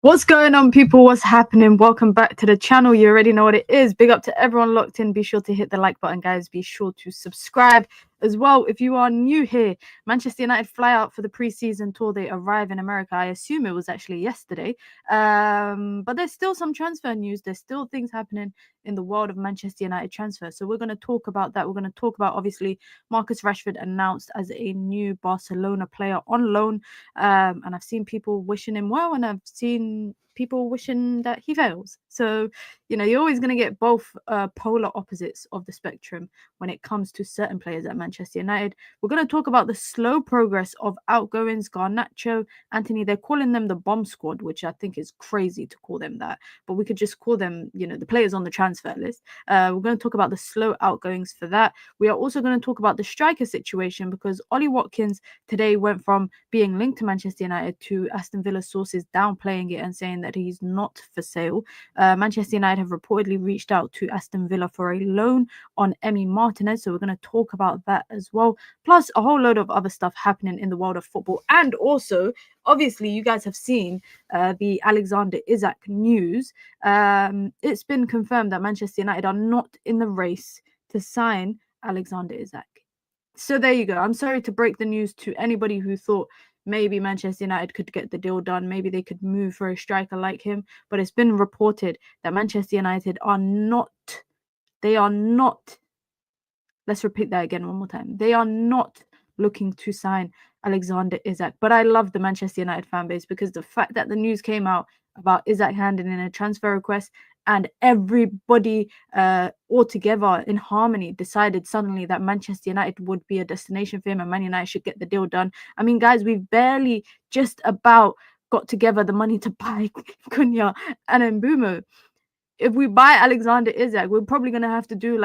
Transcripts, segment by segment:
What's going on, people? What's happening? Welcome back to the channel. You already know what it is. Big up to everyone locked in. Be sure to hit the like button, guys. Be sure to subscribe as well if you are new here. Manchester United fly out for the preseason tour. They arrive in America. I assume it was actually yesterday. But there's still some transfer news. There's still things happening in the world of Manchester United transfer. So we're going to talk about that. We're going to talk about, obviously, Marcus Rashford announced as a new Barcelona player on loan. And I've seen people wishing him well, and I've seen people wishing that he fails. So, you're always going to get both polar opposites of the spectrum when it comes to certain players at Manchester United. We're going to talk about the slow progress of Outgoings, Garnacho, Anthony. They're calling them the bomb squad, which I think is crazy to call them that. But we could just call them, the players on the transfer list. We're going to talk about the slow outgoings for that. We are also going to talk about the striker situation, because Ollie Watkins today went from being linked to Manchester United to Aston Villa sources downplaying it and saying that he's not for sale. Manchester United have reportedly reached out to Aston Villa for a loan on Emi Martinez, so we're going to talk about that as well, plus a whole load of other stuff happening in the world of football. And also, obviously, you guys have seen the Alexander Isak news. It's been confirmed that Manchester United are not in the race to sign Alexander Isak. So there you go. I'm sorry to break the news to anybody who thought maybe Manchester United could get the deal done. Maybe they could move for a striker like him. But it's been reported that Manchester United are not. Let's repeat that again one more time. They are not looking to sign Alexander Isak. But I love the Manchester United fan base, because the fact that the news came out about Isak handing in a transfer request, and everybody all together in harmony decided suddenly that Manchester United would be a destination for him and Man United should get the deal done. I mean, guys, we've barely just about got together the money to buy Cunha and Mbeumo. If we buy Alexander Isak, we're probably going to have to do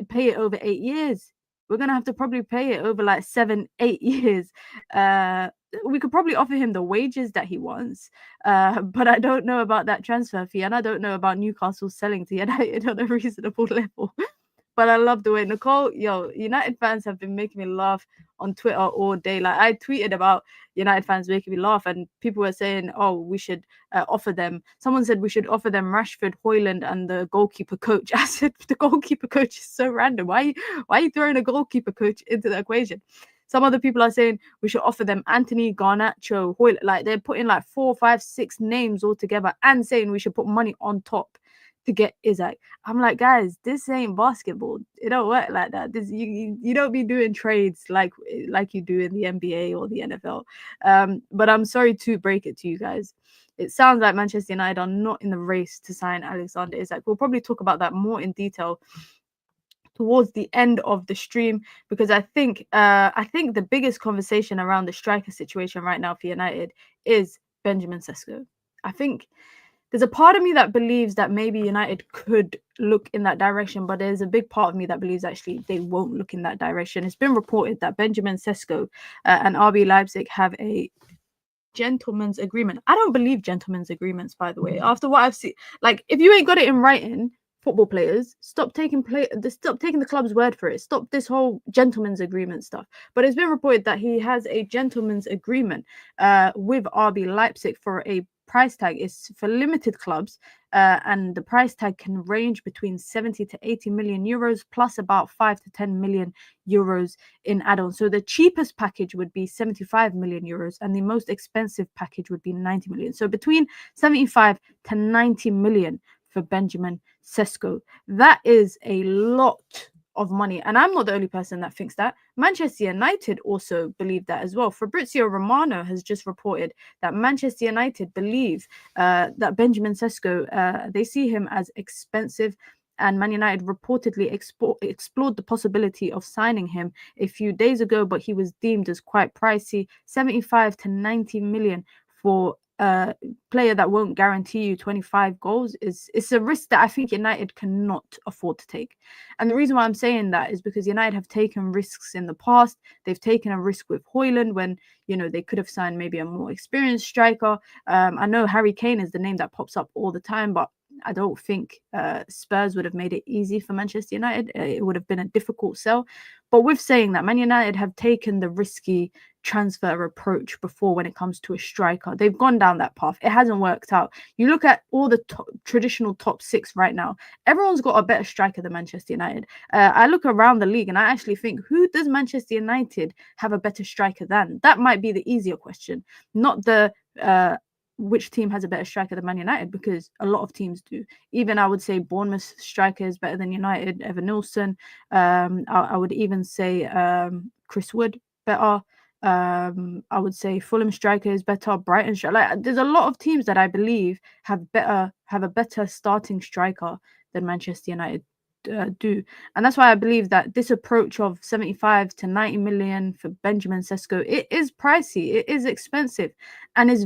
pay it over 8 years. We're going to have to probably pay it over 7-8 years. We could probably offer him the wages that he wants. But I don't know about that transfer fee. And I don't know about Newcastle selling to United on a reasonable level. But I love the way Nicole, United fans have been making me laugh on Twitter all day. I tweeted about United fans making me laugh, and people were saying, oh, we should offer them. Someone said we should offer them Rashford, Højlund, and the goalkeeper coach. I said, the goalkeeper coach is so random. Why are you throwing a goalkeeper coach into the equation? Some other people are saying we should offer them Anthony, Garnacho, Højlund. They're putting 4, 5, 6 names all together and saying we should put money on top to get Isak. I'm like, guys, this ain't basketball. It don't work like that. You don't be doing trades like you do in the NBA or the NFL. But I'm sorry to break it to you guys. It sounds like Manchester United are not in the race to sign Alexander Isak. We'll probably talk about that more in detail towards the end of the stream, because I think the biggest conversation around the striker situation right now for United is Benjamin Sesko. I think there's a part of me that believes that maybe United could look in that direction, but there's a big part of me that believes actually they won't look in that direction. It's been reported that Benjamin Sesko and RB Leipzig have a gentleman's agreement. I don't believe gentleman's agreements, by the way. After what I've seen, if you ain't got it in writing, football players, stop taking the club's word for it. Stop this whole gentleman's agreement stuff. But it's been reported that he has a gentleman's agreement with RB Leipzig for a price tag. Is for limited clubs, and the price tag can range between 70 to 80 million euros plus about 5 to 10 million euros in add-ons. So the cheapest package would be 75 million euros and the most expensive package would be 90 million. So between 75 to 90 million for Benjamin Sesko. That is a lot of money, and I'm not the only person that thinks that. Manchester United also believe that as well. Fabrizio Romano has just reported that Manchester United believe that Benjamin Sesko, they see him as expensive, and Man United reportedly explored the possibility of signing him a few days ago, but he was deemed as quite pricey. 75 to 90 million for a player that won't guarantee you 25 goals it's a risk that I think United cannot afford to take. And the reason why I'm saying that is because United have taken risks in the past. They've taken a risk with Højlund when they could have signed maybe a more experienced striker. I know Harry Kane is the name that pops up all the time, but I don't think Spurs would have made it easy for Manchester United. It would have been a difficult sell. But with saying that, Man United have taken the risky transfer approach before when it comes to a striker. They've gone down that path. It hasn't worked out. You look at all the traditional top six right now. Everyone's got a better striker than Manchester United. I look around the league and I actually think, who does Manchester United have a better striker than? That might be the easier question, not the which team has a better striker than Man United, because a lot of teams do. Even I would say Bournemouth striker is better than United, Evan Nilsson. I would even say Chris Wood better. I would say Fulham striker is better. Brighton striker. Like, there's a lot of teams that I believe have a better starting striker than Manchester United do. And that's why I believe that this approach of 75 to 90 million for Benjamin Sesko, it is pricey, it is expensive, and it's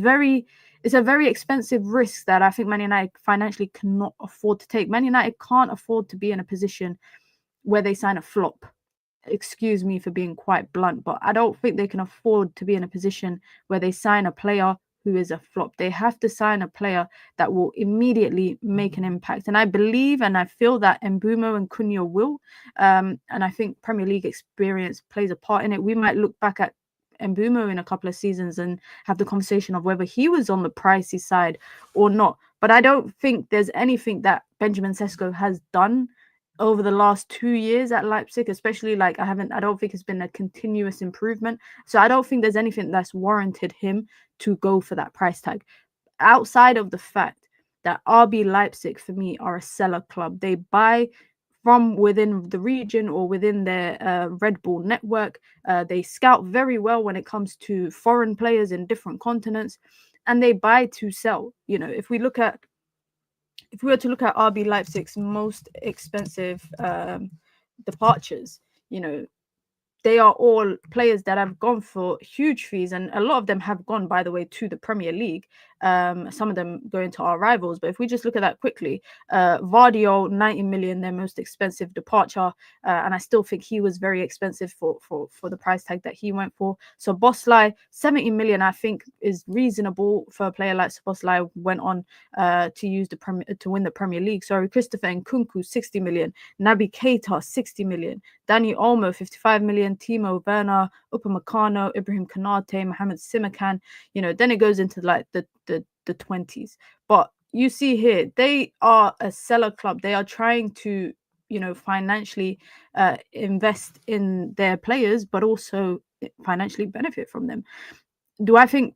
a very expensive risk that I think Man United financially cannot afford to take. Man United can't afford to be in a position where they sign a flop. Excuse me for being quite blunt, but I don't think they can afford to be in a position where they sign a player who is a flop. They have to sign a player that will immediately make an impact. And I believe and I feel that Mbeumo and Cunha will. And I think Premier League experience plays a part in it. We might look back at Mbeumo in a couple of seasons and have the conversation of whether he was on the pricey side or not. But I don't think there's anything that Benjamin Sesko has done over the last 2 years at Leipzig, especially, like, I don't think it's been a continuous improvement. So I don't think there's anything that's warranted him to go for that price tag. Outside of the fact that RB Leipzig, for me, are a seller club. They buy from within the region or within their Red Bull network. They scout very well when it comes to foreign players in different continents, and they buy to sell. You know, if we were to look at RB Leipzig's most expensive departures, you know, they are all players that have gone for huge fees, and a lot of them have gone, by the way, to the Premier League. Some of them going to our rivals. But if we just look at that quickly, Vardio, 90 million, their most expensive departure, and I still think he was very expensive for the price tag that he went for. So Boslai, 70 million, I think is reasonable for a player like Boslai. Went on to win the Premier League. Sorry, Christopher Nkunku, 60 million, Naby Keita, 60 million, Dani Olmo, 55 million, Timo Werner, Upamecano, Ibrahim Konate, Mohamed Simakan. You know, then it goes into like the 20s. But you see here, they are a seller club. They are trying to, you know, financially invest in their players, but also financially benefit from them. I think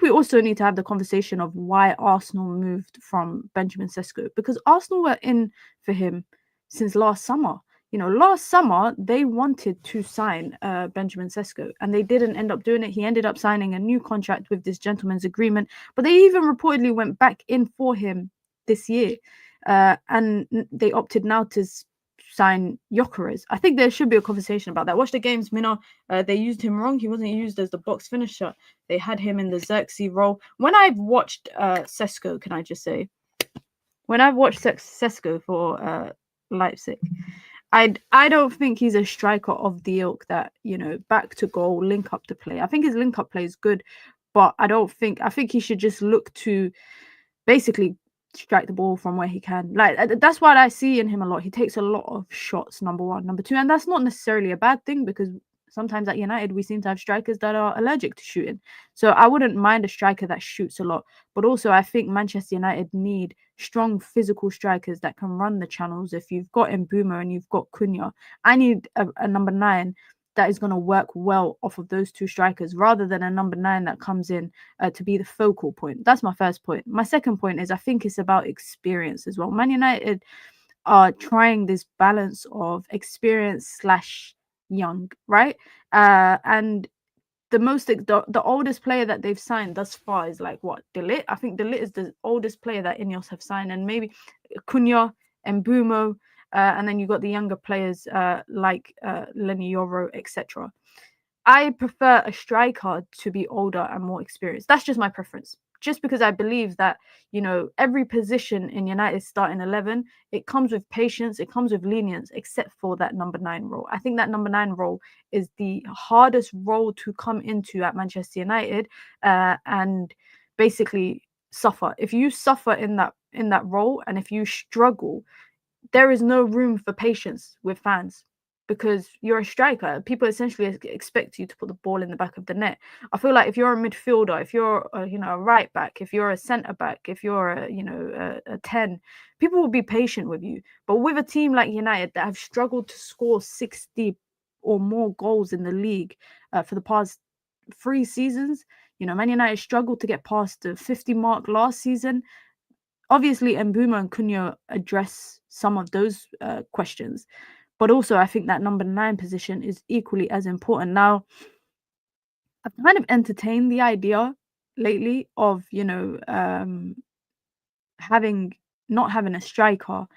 we also need to have the conversation of why Arsenal moved from Benjamin Sesko, because Arsenal were in for him since last summer. You know, last summer, they wanted to sign Benjamin Sesko, and they didn't end up doing it. He ended up signing a new contract with this gentleman's agreement, but they even reportedly went back in for him this year, and they opted now to sign Gyökeres. I think there should be a conversation about that. Watch the games, Mina. They used him wrong. He wasn't used as the box finisher. They had him in the Xerxes role. When I've watched Sesko, can I just say, when I've watched Sesko for Leipzig, I don't think he's a striker of the ilk that, you know, back to goal, link up to play. I think his link up play is good, but I think he should just look to basically strike the ball from where he can. Like, that's what I see in him a lot. He takes a lot of shots, number one. Number two, and that's not necessarily a bad thing, because sometimes at United we seem to have strikers that are allergic to shooting. So I wouldn't mind a striker that shoots a lot. But also I think Manchester United need strong physical strikers that can run the channels. If you've got Mbeumo and you've got Cunha, I need a number 9 that is going to work well off of those two strikers, rather than a number 9 that comes in to be the focal point. That's my first point. My second point is I think it's about experience as well. Man United are trying this balance of experience / young, right? And the oldest player that they've signed thus far is like what, De Ligt? I think De Ligt is the oldest player that Ineos have signed, and maybe Cunha and Mbeumo, and then you got the younger players like Lenny Yoro, etc. I prefer a striker to be older and more experienced. That's just my preference. Just because I believe that, you know, every position in United's starting 11, it comes with patience, it comes with lenience, except for that number 9 role. I think that number 9 role is the hardest role to come into at Manchester United and basically suffer. If you suffer in in that role, and if you struggle, there is no room for patience with fans because you're a striker. People essentially expect you to put the ball in the back of the net. I feel like if you're a midfielder, if you're a right back, if you're a centre back, if you're a 10, people will be patient with you. But with a team like United that have struggled to score 60 or more goals in the league for the past 3 seasons, Man United struggled to get past the 50 mark last season. Obviously, Mbeumo and Cunha address some of those questions, but also I think that number 9 position is equally as important. Now, I've kind of entertained the idea lately of not having a striker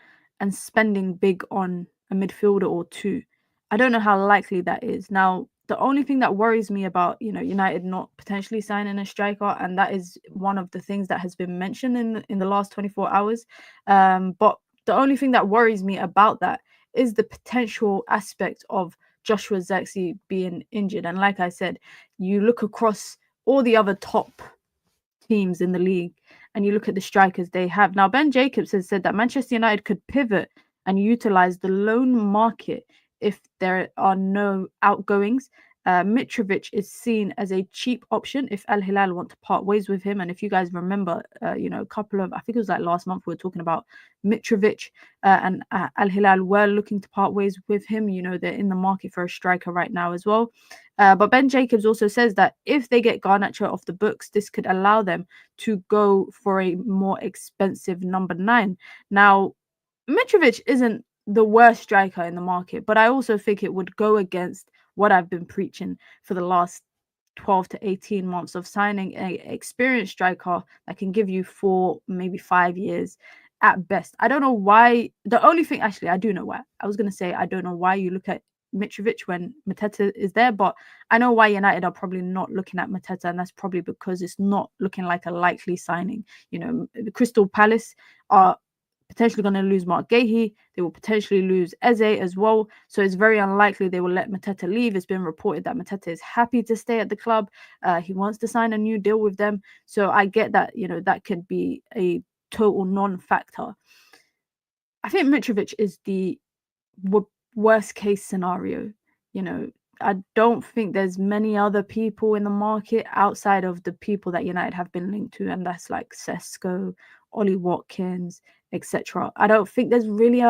and spending big on a midfielder or two. I don't know how likely that is. Now, the only thing that worries me about, United not potentially signing a striker, and that is one of the things that has been mentioned in the last 24 hours. But the only thing that worries me about that is the potential aspect of Joshua Zirkzee being injured. And like I said, you look across all the other top teams in the league and you look at the strikers they have. Now, Ben Jacobs has said that Manchester United could pivot and utilize the loan market if there are no outgoings. Mitrovic is seen as a cheap option if Al Hilal want to part ways with him. And if you guys remember, a couple of, I think it was like last month, we were talking about Mitrovic and Al Hilal were looking to part ways with him. They're in the market for a striker right now as well. But Ben Jacobs also says that if they get Garnacho off the books, this could allow them to go for a more expensive number 9. Now, Mitrovic isn't the worst striker in the market, but I also think it would go against what I've been preaching for the last 12 to 18 months of signing an experienced striker that can give you 4, maybe 5 years at best. I don't know why. The only thing, actually, I do know why. I was going to say, I don't know why you look at Mitrovic when Mateta is there, but I know why United are probably not looking at Mateta, and that's probably because it's not looking like a likely signing. The Crystal Palace are potentially going to lose Mark Gahey. They will potentially lose Eze as well. So it's very unlikely they will let Mateta leave. It's been reported that Mateta is happy to stay at the club. He wants to sign a new deal with them. So I get that, that could be a total non-factor. I think Mitrovic is the worst case scenario. I don't think there's many other people in the market outside of the people that United have been linked to, and that's like Sesko, Ollie Watkins, etc. I don't think there's really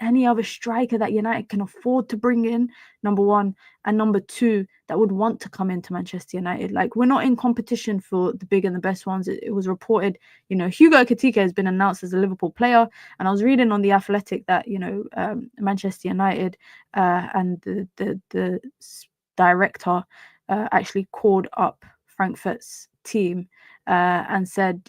any other striker that United can afford to bring in, number 1, and number 2, that would want to come into Manchester United. Like, we're not in competition for the big and the best ones. It was reported, Hugo Ekitike has been announced as a Liverpool player, and I was reading on The Athletic that, Manchester United and the director actually called up Frankfurt's team and said,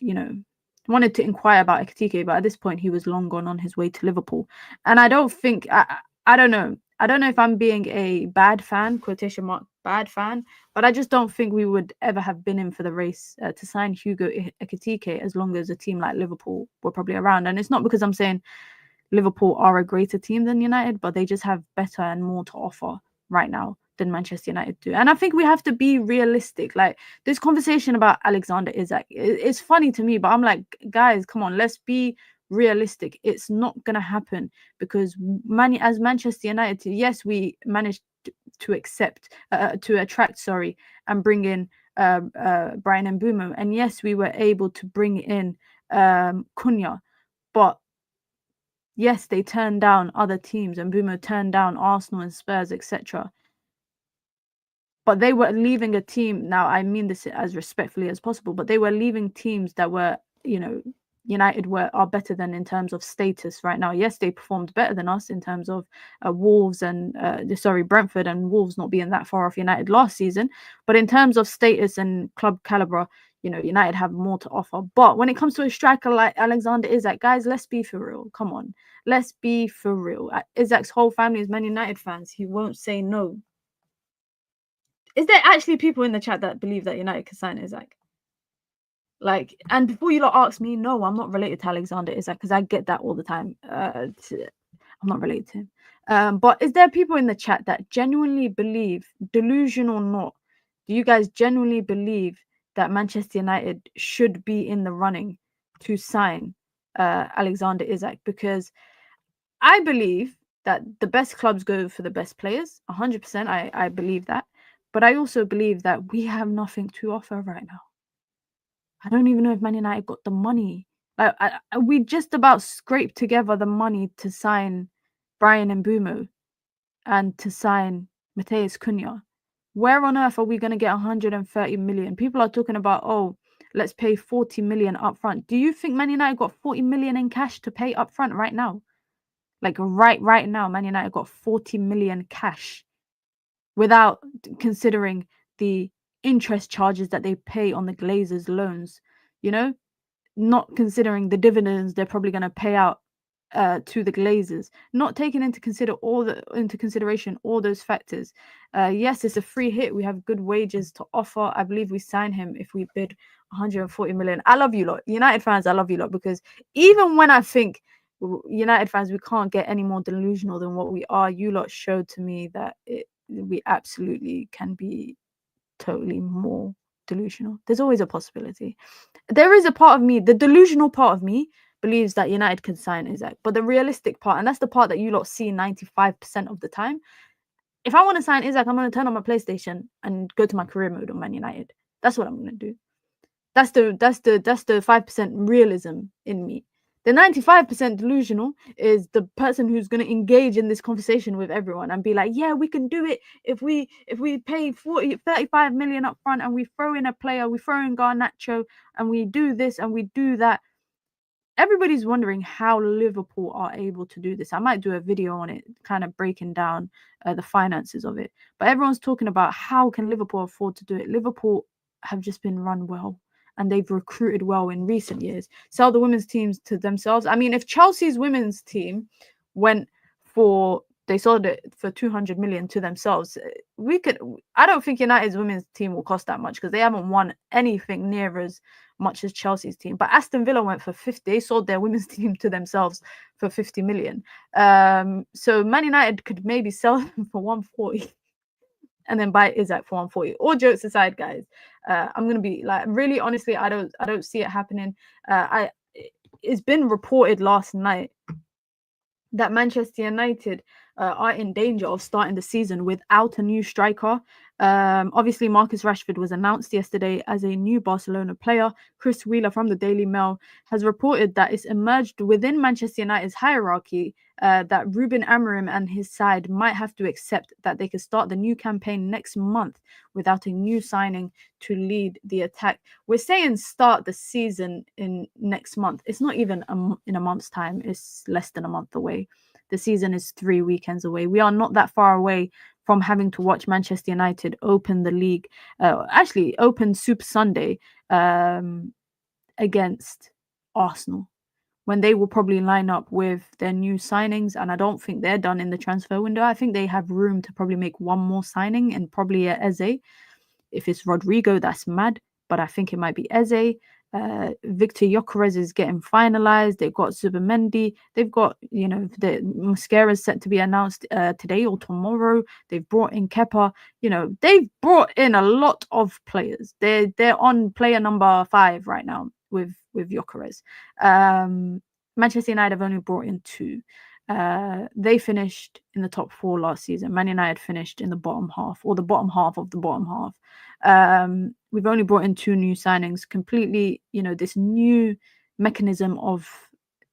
wanted to inquire about Ekitike, but at this point he was long gone on his way to Liverpool. And I don't think, I don't know. I don't know if I'm being a bad fan, quotation mark, bad fan, but I just don't think we would ever have been in for the race to sign Hugo Ekitike as long as a team like Liverpool were probably around. And it's not because I'm saying Liverpool are a greater team than United, but they just have better and more to offer right now than Manchester United do. And I think we have to be realistic. Like, this conversation about Alexander Isak, it's funny to me, but I'm like, guys, come on, let's be realistic. It's not going to happen because as Manchester United, yes, we managed to attract, and bring in Brian Mbeumo. And yes, we were able to bring in Cunha, but yes, they turned down other teams, and Mbeumo turned down Arsenal and Spurs, etc. But they were leaving a team, now I mean this as respectfully as possible, but they were leaving teams that were, United are better than in terms of status right now. Yes, they performed better than us in terms of Wolves and Brentford and Wolves not being that far off United last season. But in terms of status and club caliber, United have more to offer. But when it comes to a striker like Alexander Isak, guys, let's be for real. Come on, let's be for real. Isak's whole family is Man United fans. He won't say no. Is there actually people in the chat that believe that United can sign Isak? Like, and before you lot ask me, no, I'm not related to Alexander Isak, because I get that all the time. I'm not related to him. But is there people in the chat that genuinely believe, delusion or not, do you guys genuinely believe that Manchester United should be in the running to sign Alexander Isak, because I believe that the best clubs go for the best players. 100%, I believe that. But I also believe that we have nothing to offer right now. I don't even know if Man United got the money. Like, we just about scraped together the money to sign Brian Mbeumo and to sign Matheus Cunha. Where on earth are we going to get 130 million? People are talking about, oh, let's pay 40 million up front. Do you think Man United got 40 million in cash to pay up front right now? Like right now, Man United got 40 million cash without considering the interest charges that they pay on the Glazers' loans, you know, not considering the dividends they're probably going to pay out to the Glazers, not taking into consideration all those factors. Yes, it's a free hit. We have good wages to offer. I believe we sign him if we bid 140 million. I love you lot, United fans. I love you lot, because even when I think United fans we can't get any more delusional than what we are, you lot showed to me that we absolutely can be totally more delusional. There's always a possibility. There is a part of me, the delusional part of me, believes that United can sign Isak. But the realistic part, and that's the part that you lot see 95% of the time, if I want to sign Isak, I'm going to turn on my PlayStation and go to my career mode on Man United. That's what I'm going to do. That's the 5% realism in me. The 95% delusional is the person who's going to engage in this conversation with everyone and be like, yeah, we can do it if we pay 35 million up front and we throw in a player, we throw in Garnacho and we do this and we do that. Everybody's wondering how Liverpool are able to do this. I might do a video on it, kind of breaking down the finances of it. But everyone's talking about how can Liverpool afford to do it. Liverpool have just been run well, and they've recruited well in recent years. Sell the women's teams to themselves. I mean, if Chelsea's women's team went for, they sold it for 200 million to themselves, I don't think United's women's team will cost that much, because they haven't won anything near as much as Chelsea's team. But Aston Villa went for 50. They sold their women's team to themselves for 50 million. So Man United could maybe sell them for 140 and then buy Isak for 140. All jokes aside, guys, I'm gonna be like, really honestly, I don't see it happening. It's been reported last night that Manchester United are in danger of starting the season without a new striker. Obviously, Marcus Rashford was announced yesterday as a new Barcelona player. Chris Wheeler from the Daily Mail has reported that it's emerged within Manchester United's hierarchy that Ruben Amorim and his side might have to accept that they could start the new campaign next month without a new signing to lead the attack. We're saying start the season in next month. It's not even in a month's time. It's less than a month away. The season is 3 weekends away. We are not that far away from having to watch Manchester United open the league, actually open Super Sunday against Arsenal, when they will probably line up with their new signings. And I don't think they're done in the transfer window. I think they have room to probably make one more signing, and probably Eze. If it's Rodrigo, that's mad, but I think it might be Eze. Victor Gyökeres is getting finalized. They've got Zubimendi. They've got, the Mascara is set to be announced today or tomorrow. They've brought in Kepa. They've brought in a lot of players. They're on player number 5 right now with Gyökeres. Manchester United have only brought in 2. They finished in the top 4 last season. Man United finished in the bottom half, or the bottom half of the bottom half. We've only brought in 2 new signings. Completely, this new mechanism of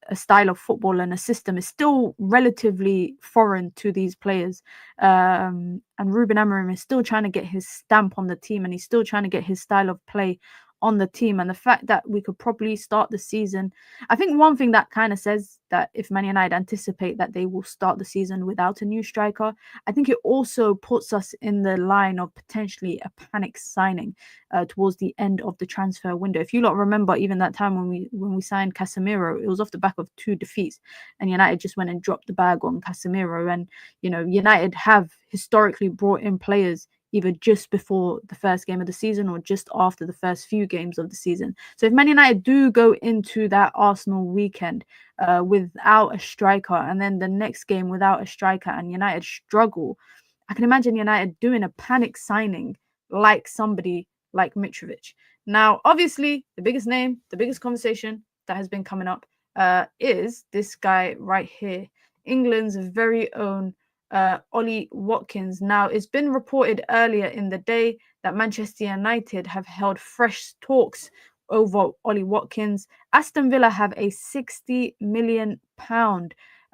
a style of football and a system is still relatively foreign to these players. And Ruben Amorim is still trying to get his stamp on the team, and he's still trying to get his style of play on the team. And the fact that we could probably start the season, I think one thing that kind of says that if Man United anticipate that they will start the season without a new striker, I think it also puts us in the line of potentially a panic signing towards the end of the transfer window. If you lot remember, even that time when we signed Casemiro, it was off the back of 2 defeats, and United just went and dropped the bag on Casemiro. And United have historically brought in players either just before the first game of the season or just after the first few games of the season. So if Man United do go into that Arsenal weekend without a striker, and then the next game without a striker, and United struggle, I can imagine United doing a panic signing like somebody like Mitrovic. Now, obviously, the biggest name, the biggest conversation that has been coming up is this guy right here, England's very own Ollie Watkins. Now, it's been reported earlier in the day that Manchester United have held fresh talks over Ollie Watkins. Aston Villa have a £60 million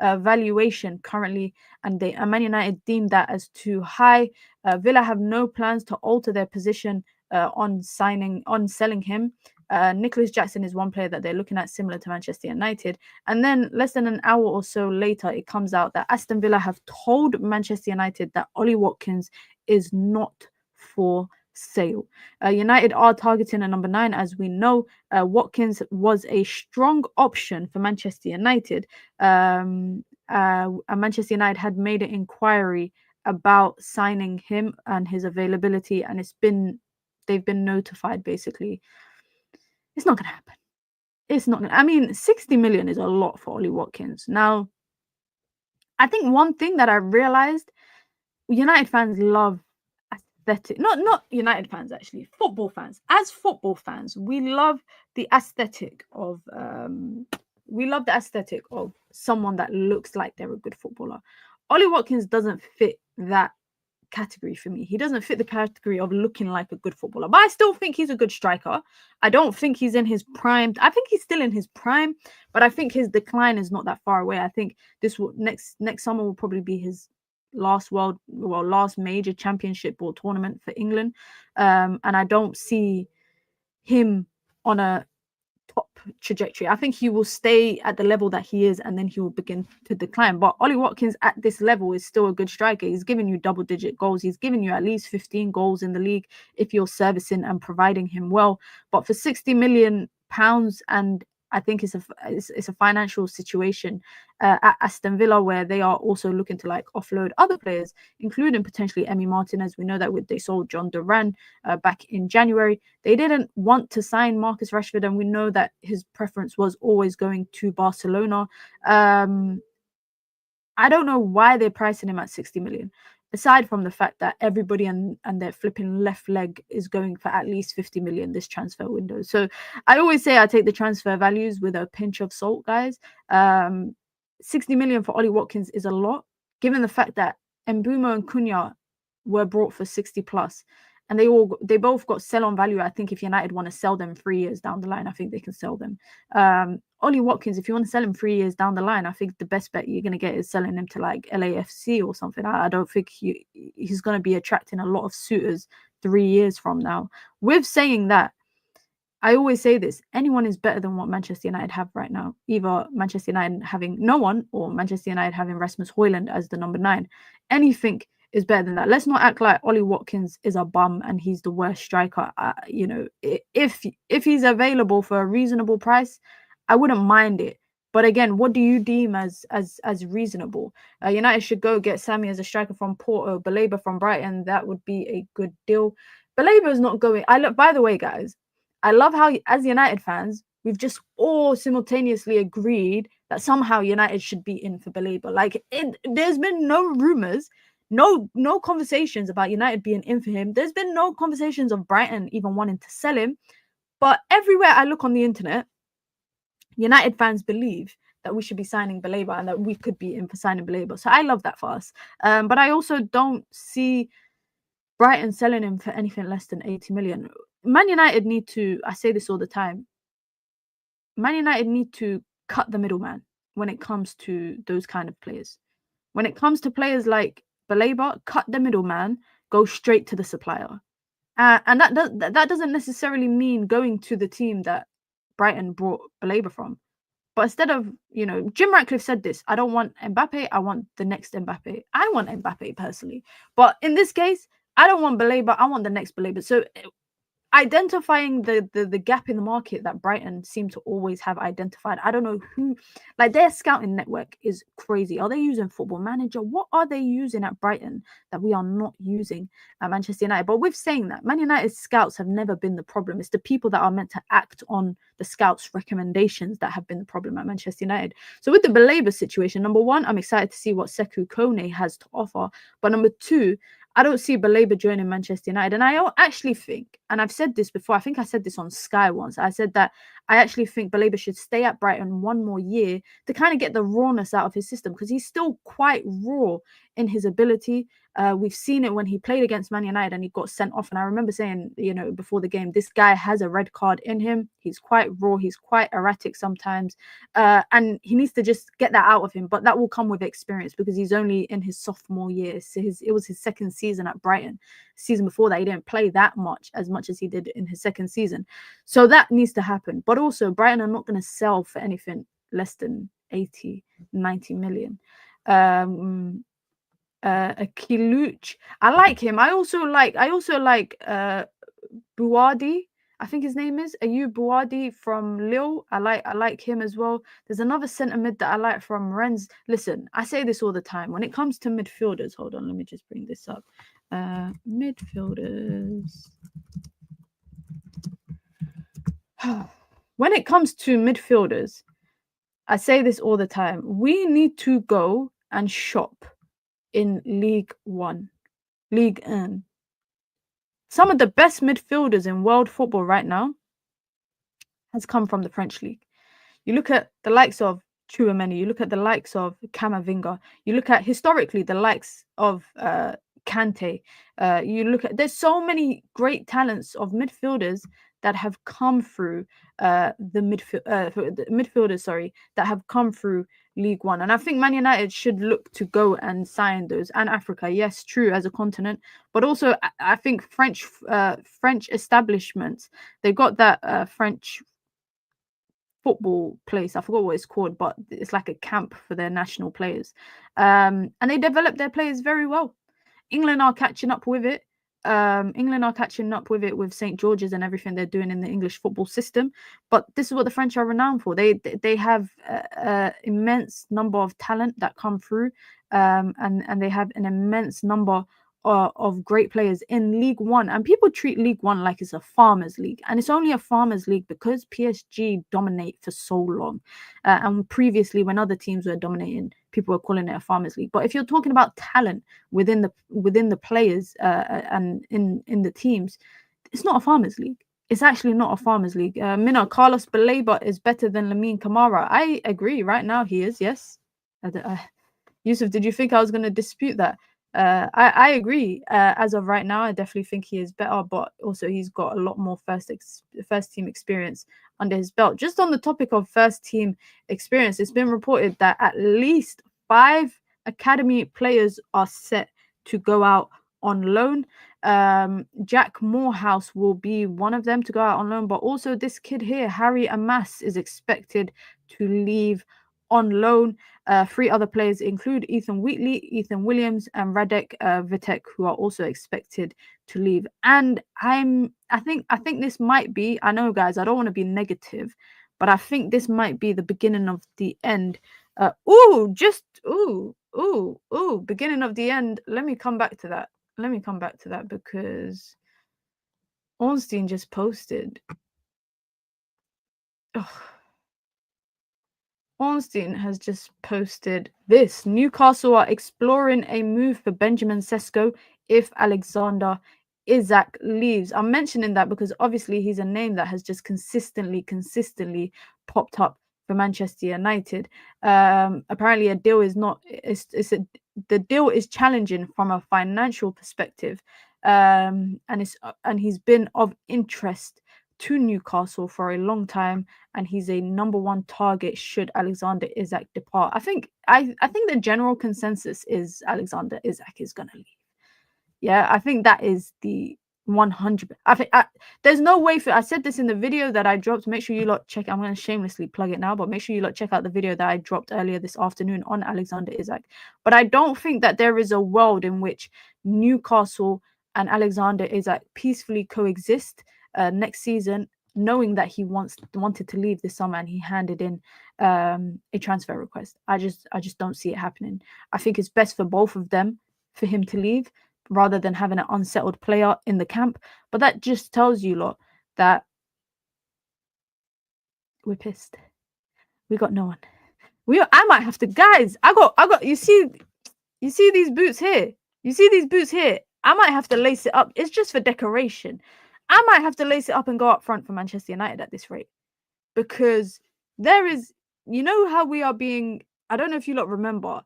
valuation currently, and Man United deemed that as too high. Villa have no plans to alter their position on selling him. Nicholas Jackson is one player that they're looking at, similar to Manchester United. And then less than an hour or so later, it comes out that Aston Villa have told Manchester United that Ollie Watkins is not for sale. United are targeting a number 9, as we know. Watkins was a strong option for Manchester United. And Manchester United had made an inquiry about signing him and his availability, and they've been notified basically. It's not going to happen. It's not going to. I mean, 60 million is a lot for Ollie Watkins. Now, I think one thing that I realized, United fans love aesthetic. Not United fans, actually. Football fans. As football fans, we love the aesthetic of someone that looks like they're a good footballer. Ollie Watkins doesn't fit that category for me. He doesn't fit the category of looking like a good footballer, but I still think he's a good striker. I don't think he's in his prime. I think he's still in his prime, but I think his decline is not that far away. I think next summer will probably be his last major championship or tournament for England, and I don't see him on a top trajectory. I think he will stay at the level that he is, and then he will begin to decline. But Ollie Watkins at this level is still a good striker. He's giving you double-digit goals. He's giving you at least 15 goals in the league if you're servicing and providing him well. But for £60 million, and I think it's a financial situation at Aston Villa, where they are also looking to like offload other players, including potentially Emi Martinez. We know that they sold John Duran back in January. They didn't want to sign Marcus Rashford, and we know that his preference was always going to Barcelona. I don't know why they're pricing him at 60 million. Aside from the fact that everybody and their flipping left leg is going for at least 50 million this transfer window. So I always say I take the transfer values with a pinch of salt, guys. 60 million for Ollie Watkins is a lot, given the fact that Mbeumo and Cunha were brought for 60 plus, and they both got sell-on value. I think if United want to sell them 3 years down the line, I think they can sell them. Ollie Watkins, if you want to sell him 3 years down the line, I think the best bet you're going to get is selling him to like LAFC or something. I don't think he's going to be attracting a lot of suitors 3 years from now. With saying that, I always say this: anyone is better than what Manchester United have right now. Either Manchester United having no one, or Manchester United having Rasmus Højlund as the number 9. Anything is better than that. Let's not act like Ollie Watkins is a bum and he's the worst striker. If he's available for a reasonable price, I wouldn't mind it. But again, what do you deem as reasonable? United should go get Sammy as a striker from Porto, Baleba from Brighton. That would be a good deal. Baleba is not going. By the way, guys, I love how, as United fans, we've just all simultaneously agreed that somehow United should be in for Baleba. Like, there's been no rumors, no conversations about United being in for him. There's been no conversations of Brighton even wanting to sell him. But everywhere I look on the internet, United fans believe that we should be signing Baleba and that we could be in for signing Baleba. So I love that for us. But I also don't see Brighton selling him for anything less than 80 million. Man United need to, I say this all the time, Man United need to cut the middleman when it comes to those kind of players. When it comes to players like Baleba, cut the middleman, go straight to the supplier. And that doesn't necessarily mean going to the team that Brighton brought Baleba from. But instead of, Jim Ratcliffe said this: I don't want Mbappe, I want the next Mbappe. I want Mbappe personally. But in this case, I don't want Baleba, I want the next Baleba. So identifying the gap in the market that Brighton seem to always have identified. I don't know who, like, their scouting network is crazy. Are they using Football Manager? What are they using at Brighton that we are not using at Manchester United? But with saying that, Man United's scouts have never been the problem. It's the people that are meant to act on the scouts' recommendations that have been the problem at Manchester United. So with the Baleba situation, number one, I'm excited to see what Sesko Kone has to offer. But number two, I don't see Baleba joining Manchester United. And I don't actually think, and I've said this before, I think I said this on Sky once. I said that I actually think Baleba should stay at Brighton one more year to kind of get the rawness out of his system, because he's still quite raw in his ability. We've seen it when he played against Man United and he got sent off. And I remember saying, you know, before the game, this guy has a red card in him. He's quite raw. He's quite erratic sometimes. And he needs to just get that out of him. But that will come with experience, because he's only in his sophomore year. So it was his second season at Brighton. Season before that, he didn't play that much as he did in his second season. So that needs to happen. But also, Brighton are not going to sell for anything less than 80, 90 million. Kiluch, I like him. I also like Bouadi, I think his name is Ayub Bouadi from Lille. I like him as well. There's another centre mid that I like from Rennes. Listen, I say this all the time. When it comes to midfielders, hold on, let me just bring this up. Midfielders. When it comes to midfielders, I say this all the time. We need to go and shop in League One, League 1. Some of the best midfielders in world football right now has come from the French league. You look at the likes of Chouameni, you look at the likes of Camavinga, you look at historically the likes of Kante. You look at, there's so many great talents of midfielders that have come through the midfielders, that have come through League One. And I think Man United should look to go and sign those. And Africa, yes, true, as a continent, but also I think French establishments, they've got that French football place, I forgot what it's called, but it's like a camp for their national players, and they develop their players very well. England are catching up with it. With St. George's and everything they're doing in the English football system. But this is what the French are renowned for. They have immense number of talent that come through, and they have an immense number of great players in League One. And people treat League One like it's a farmers league, and it's only a farmers league because PSG dominate for so long, and previously when other teams were dominating, people were calling it a farmers league. But if you're talking about talent within the players and in the teams, it's not a farmers league. It's actually not a farmers league. Carlos Baleba is better than Lamine Camara. I agree. Right now he is. Yes. Yusuf, did you think I was going to dispute that? I agree. As of right now, I definitely think he is better, but also he's got a lot more first team experience under his belt. Just on the topic of first team experience, it's been reported that at least 5 academy players are set to go out on loan. Jack Morehouse will be one of them to go out on loan, but also this kid here, Harry Amas, is expected to leave on loan. 3 other players include Ethan Wheatley, Ethan Williams, and Radek Vitek, who are also expected to leave. And I think this might be, I know guys, I don't want to be negative, but I think this might be the beginning of the end. Beginning of the end. Let me come back to that. Because Ornstein just posted. Ornstein has just posted this. Newcastle are exploring a move for Benjamin Sesko if Alexander Isak leaves. I'm mentioning that because obviously he's a name that has just consistently popped up for Manchester United. Apparently a deal is not, the deal is challenging from a financial perspective, and he's been of interest to Newcastle for a long time, and he's a number 1 target should Alexander Isak depart. I think the general consensus is Alexander Isak is gonna leave. Yeah, I think that is the 100. I think there's no way for. I said this in the video that I dropped. Make sure you lot check. I'm going to shamelessly plug it now, but make sure you lot check out the video that I dropped earlier this afternoon on Alexander Isak. But I don't think that there is a world in which Newcastle and Alexander Isak peacefully coexist next season, knowing that he wanted to leave this summer and he handed in a transfer request. I just don't see it happening. I think it's best for both of them for him to leave rather than having an unsettled player in the camp. But that just tells you lot that we're pissed. We got no one. I might have to, guys. I got. You see these boots here. You see these boots here. I might have to lace it up. It's just for decoration. I might have to lace it up and go up front for Manchester United at this rate, because there is, you know, how we are being, I don't know if you lot remember,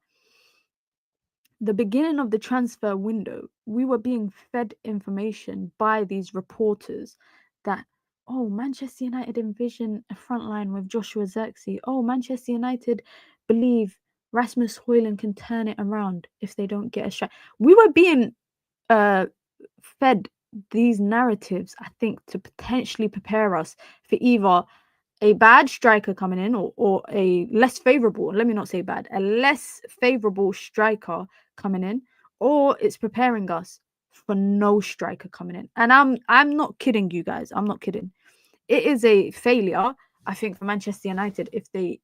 the beginning of the transfer window, we were being fed information by these reporters that, oh, Manchester United envision a front line with Joshua Zirkzee. Oh, Manchester United believe Rasmus Højlund can turn it around if they don't get a strike. We were being fed these narratives, I think, to potentially prepare us for either a bad striker coming in, or a less favorable, let me not say bad, a less favorable striker coming in, or it's preparing us for no striker coming in. And I'm not kidding you guys. I'm not kidding. It is a failure, I think, for Manchester United if they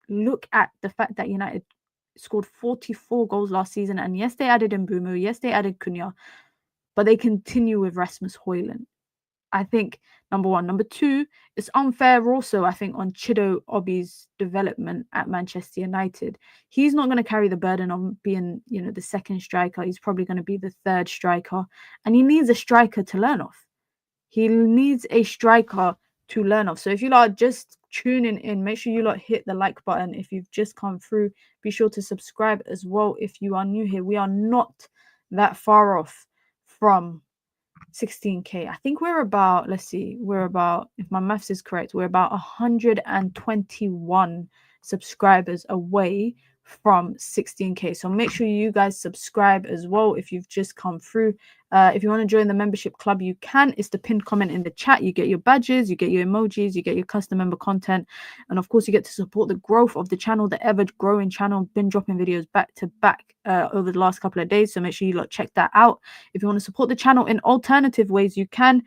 look at the fact that United scored 44 goals last season, and yes, they added Mbeumo, yes, they added Cunha, but they continue with Rasmus Højlund. I think, number one. Number two, it's unfair also, I think, on Chido Obi's development at Manchester United. He's not going to carry the burden of being, you know, the second striker. He's probably going to be the third striker. And he needs a striker to learn off. He needs a striker to learn off. So if you lot are just tuning in, make sure you lot hit the like button. If you've just come through, be sure to subscribe as well if you are new here. We are not that far off from 16k. I think we're about, let's see, we're about, if my maths is correct, we're about 121 subscribers away from 16k. So make sure you guys subscribe as well if you've just come through. If you want to join the membership club, you can. It's the pinned comment in the chat. You get your badges, you get your emojis, you get your custom member content, and of course you get to support the growth of the channel, the ever growing channel. Been dropping videos back to back over the last couple of days, so make sure you lot check that out. If you want to support the channel in alternative ways, you can,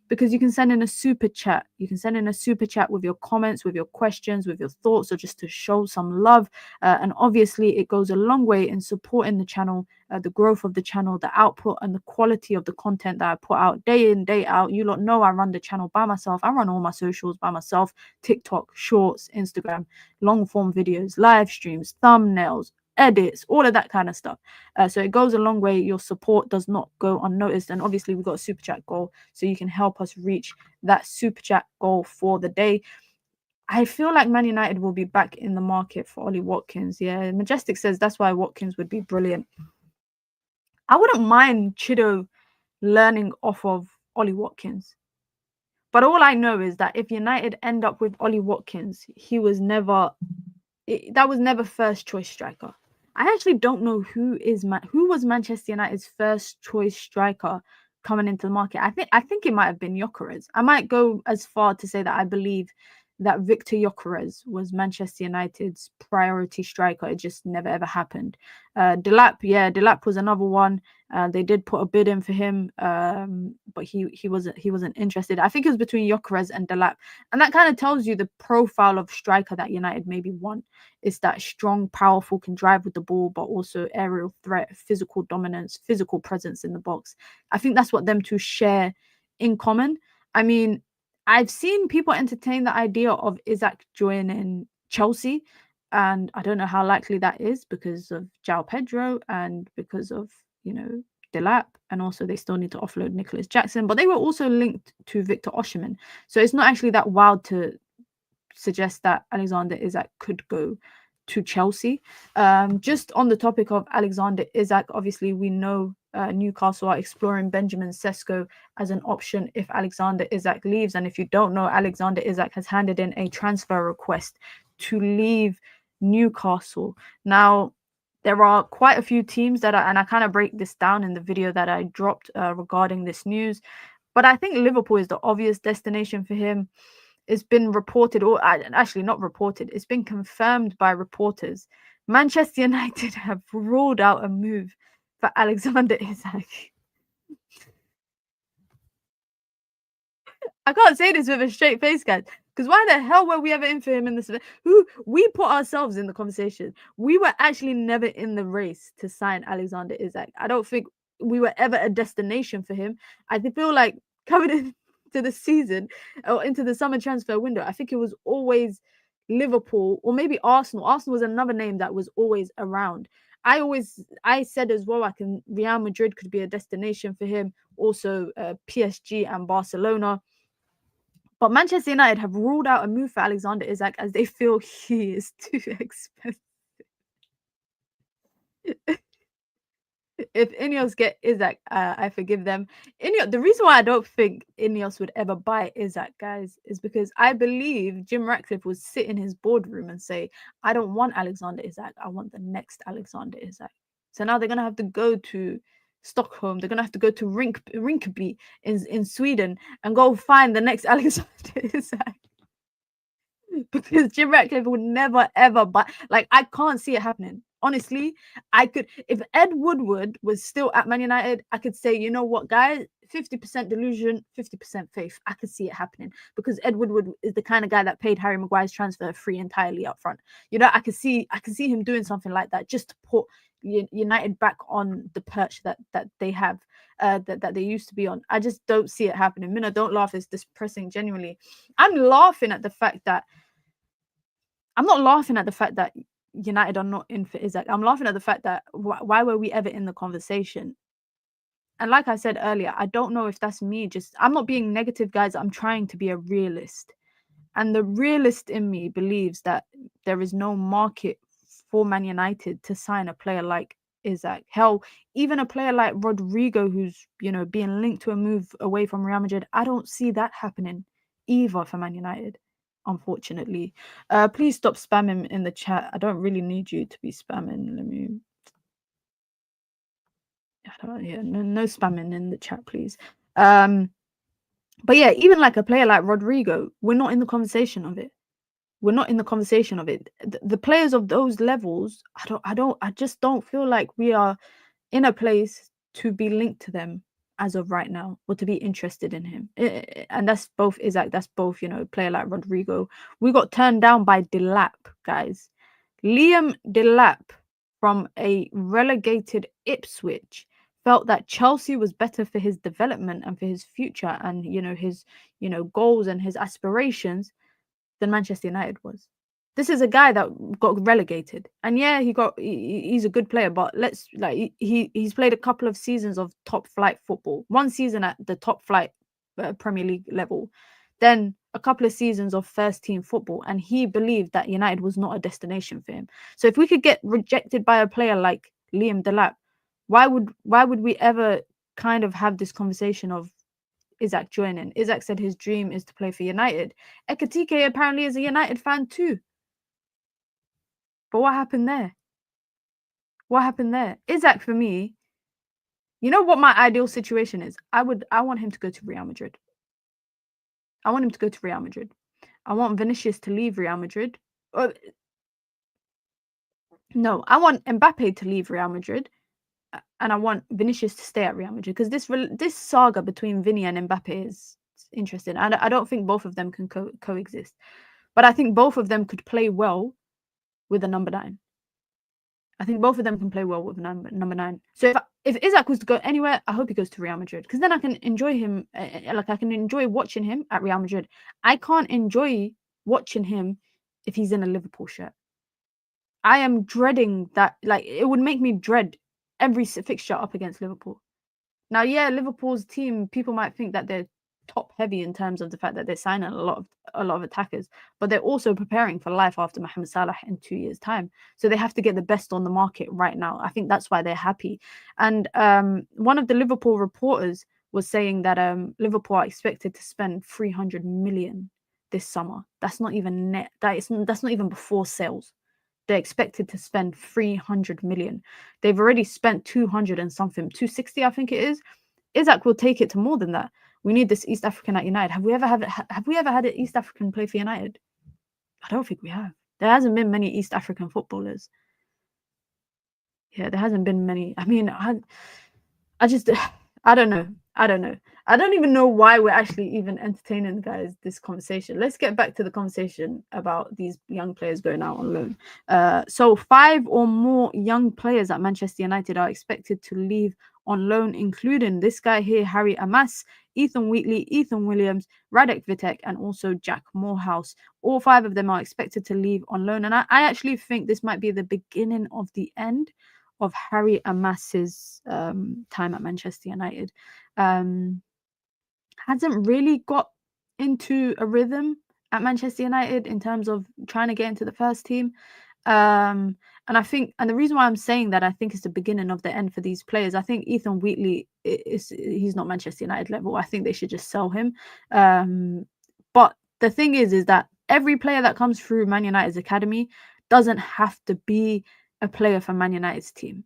because you can send in a super chat. You can send in a super chat with your comments, with your questions, with your thoughts, or just to show some love. And obviously, it goes a long way in supporting the channel, the growth of the channel, the output and the quality of the content that I put out day in, day out. You lot know I run the channel by myself. I run all my socials by myself: TikTok, Shorts, Instagram, long form videos, live streams, thumbnails, edits, all of that kind of stuff. So it goes a long way. Your support does not go unnoticed. And obviously, we've got a super chat goal, so you can help us reach that super chat goal for the day. I feel like Man United will be back in the market for Ollie Watkins. Yeah, Majestic says that's why Watkins would be brilliant. I wouldn't mind Chido learning off of Ollie Watkins. But all I know is that if United end up with Ollie Watkins, he was never, that was never first choice striker. I actually don't know who was Manchester United's first choice striker coming into the market. I think it might have been Gyökeres. I might go as far to say that I believe that Victor Gyökeres was Manchester United's priority striker. It just never ever happened. Delap was another one. They did put a bid in for him, but he wasn't interested. I think it was between Gyökeres and Delap, and that kind of tells you the profile of striker that United maybe want. It's that strong, powerful, can drive with the ball, but also aerial threat, physical dominance, physical presence in the box. I think that's what them two share in common. I mean, I've seen people entertain the idea of Isak joining Chelsea, and I don't know how likely that is because of João Pedro and because of, you know, Delap, and also they still need to offload Nicholas Jackson, but they were also linked to Victor Osimhen. So it's not actually that wild to suggest that Alexander Isak could go to Chelsea. Just on the topic of Alexander Isak, obviously we know Newcastle are exploring Benjamin Sesko as an option if Alexander Isak leaves. And if you don't know, Alexander Isak has handed in a transfer request to leave Newcastle. Now, there are quite a few teams that are, and I kind of break this down in the video that I dropped regarding this news, but I think Liverpool is the obvious destination for him. It's been reported, or actually not reported, it's been confirmed by reporters. Manchester United have ruled out a move for Alexander Isak. I can't say this with a straight face, guys, because why the hell were we ever in for him in this? Who we put ourselves in the conversation? We were actually never in the race to sign Alexander Isak. I don't think we were ever a destination for him. I feel like coming into the season or into the summer transfer window, I think it was always Liverpool or maybe Arsenal. Arsenal was another name that was always around. I said as well, Real Madrid could be a destination for him, also PSG and Barcelona. But Manchester United have ruled out a move for Alexander Isak as they feel he is too expensive. If Ineos get Isak, I forgive them. The reason why I don't think Ineos would ever buy Isak, guys, is because I believe Jim Ratcliffe would sit in his boardroom and say, I don't want Alexander Isak, I want the next Alexander Isak. So now they're going to have to go to Stockholm, they're going to have to go to Rinkeby in Sweden and go find the next Alexander Isak. Because Jim Ratcliffe would never ever buy. Like, I can't see it happening. Honestly, I could, if Ed Woodward was still at Man United, I could say, you know what, guys, 50% delusion, 50% faith. I could see it happening because Ed Woodward is the kind of guy that paid Harry Maguire's transfer free entirely up front. You know, I could see him doing something like that just to put United back on the perch that they have, that they used to be on. I just don't see it happening. Mina, don't laugh. It's depressing, genuinely. I'm laughing at the fact that I'm not laughing at the fact that United are not in for Isak. I'm laughing at the fact that why were we ever in the conversation? And like I said earlier, I don't know if that's me. I'm not being negative, guys. I'm trying to be a realist. And the realist in me believes that there is no market for Man United to sign a player like Isak. Hell, even a player like Rodrigo, who's, you know, being linked to a move away from Real Madrid, I don't see that happening either for Man United, unfortunately. Please stop spamming in the chat. I don't really need you to be spamming. Let me... no spamming in the chat, please. But yeah, even like a player like Rodrigo, we're not in the conversation of it. We're not in the conversation of it. The players of those levels, I just don't feel like we are in a place to be linked to them as of right now, or to be interested in him. And that's both Isak, that's both, you know, a player like Rodrigo. We got turned down by Delap, guys. Liam Delap from a relegated Ipswich felt that Chelsea was better for his development and for his future and, you know, his, you know, goals and his aspirations than Manchester United was. This is a guy that got relegated, and yeah, he's a good player, but he's played a couple of seasons of top flight football, one season at the top flight Premier League level, then a couple of seasons of first team football, and he believed that United was not a destination for him. So if we could get rejected by a player like Liam Delap, why would we ever kind of have this conversation of Isak joining? Isak said his dream is to play for United. Ekatike apparently is a United fan too. But what happened there? What happened there? Isak, for me, you know what my ideal situation is? I want him to go to Real Madrid. I want him to go to Real Madrid. I want Vinicius to leave Real Madrid. No, I want Mbappe to leave Real Madrid. And I want Vinicius to stay at Real Madrid, because this saga between Vinny and Mbappe is interesting. I don't think both of them can coexist. But I think both of them could play well with a number 9. I think both of them can play well with number 9. So if Isak was to go anywhere, I hope he goes to Real Madrid, because then I can enjoy him. I can enjoy watching him at Real Madrid. I can't enjoy watching him if he's in a Liverpool shirt. I am dreading that. Like, it would make me dread every fixture up against Liverpool. Now, yeah, Liverpool's team, people might think that they're top heavy in terms of the fact that they're signing a lot of attackers, but they're also preparing for life after Mohamed Salah in 2 years' time. So they have to get the best on the market right now. I think that's why they're happy. And one of the Liverpool reporters was saying that Liverpool are expected to spend 300 million this summer. That's not even net. That's not even before sales. They're expected to spend 300 million. They've already spent 200 and something, 260, I think it is. Isak will take it to more than that. We need this East African at United. Have we ever had an East African play for United? I don't think we have. There hasn't been many East African footballers. Yeah, there hasn't been many. I mean, I don't know. I don't even know why we're actually even entertaining, guys, this conversation. Let's get back to the conversation about these young players going out on loan. So 5 or more young players at Manchester United are expected to leave on loan, including this guy here, Harry Amas, Ethan Wheatley, Ethan Williams, Radek Vitek, and also Jack Morehouse. All 5 of them are expected to leave on loan. And I actually think this might be the beginning of the end of Harry Amass's time at Manchester United. Hasn't really got into a rhythm at Manchester United in terms of trying to get into the first team. And I think, and the reason why I'm saying that, I think it's the beginning of the end for these players. I think Ethan Wheatley he's not Manchester United level. I think they should just sell him. But the thing is that every player that comes through Man United's academy doesn't have to be a player for Man United's team.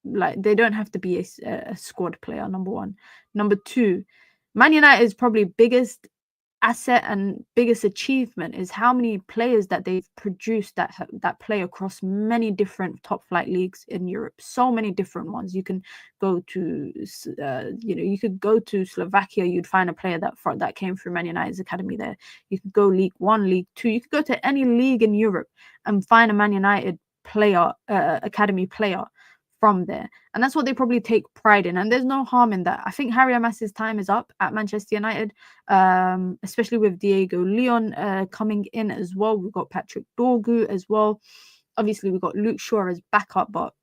Like, they don't have to be a squad player, number one. Number two, Man United's probably biggest asset and biggest achievement is how many players that they've produced that play across many different top flight leagues in Europe. So many different ones. You can go to you could go to Slovakia, you'd find a player that came through Man United's academy there. You could go League 1, League 2, you could go to any league in Europe and find a Man United player, academy player from there. And that's what they probably take pride in, and there's no harm in that. I think Harry Amass's time is up at Manchester United, especially with Diego Leon coming in as well. We've got Patrick Dorgu as well. Obviously we've got Luke Shaw as backup, but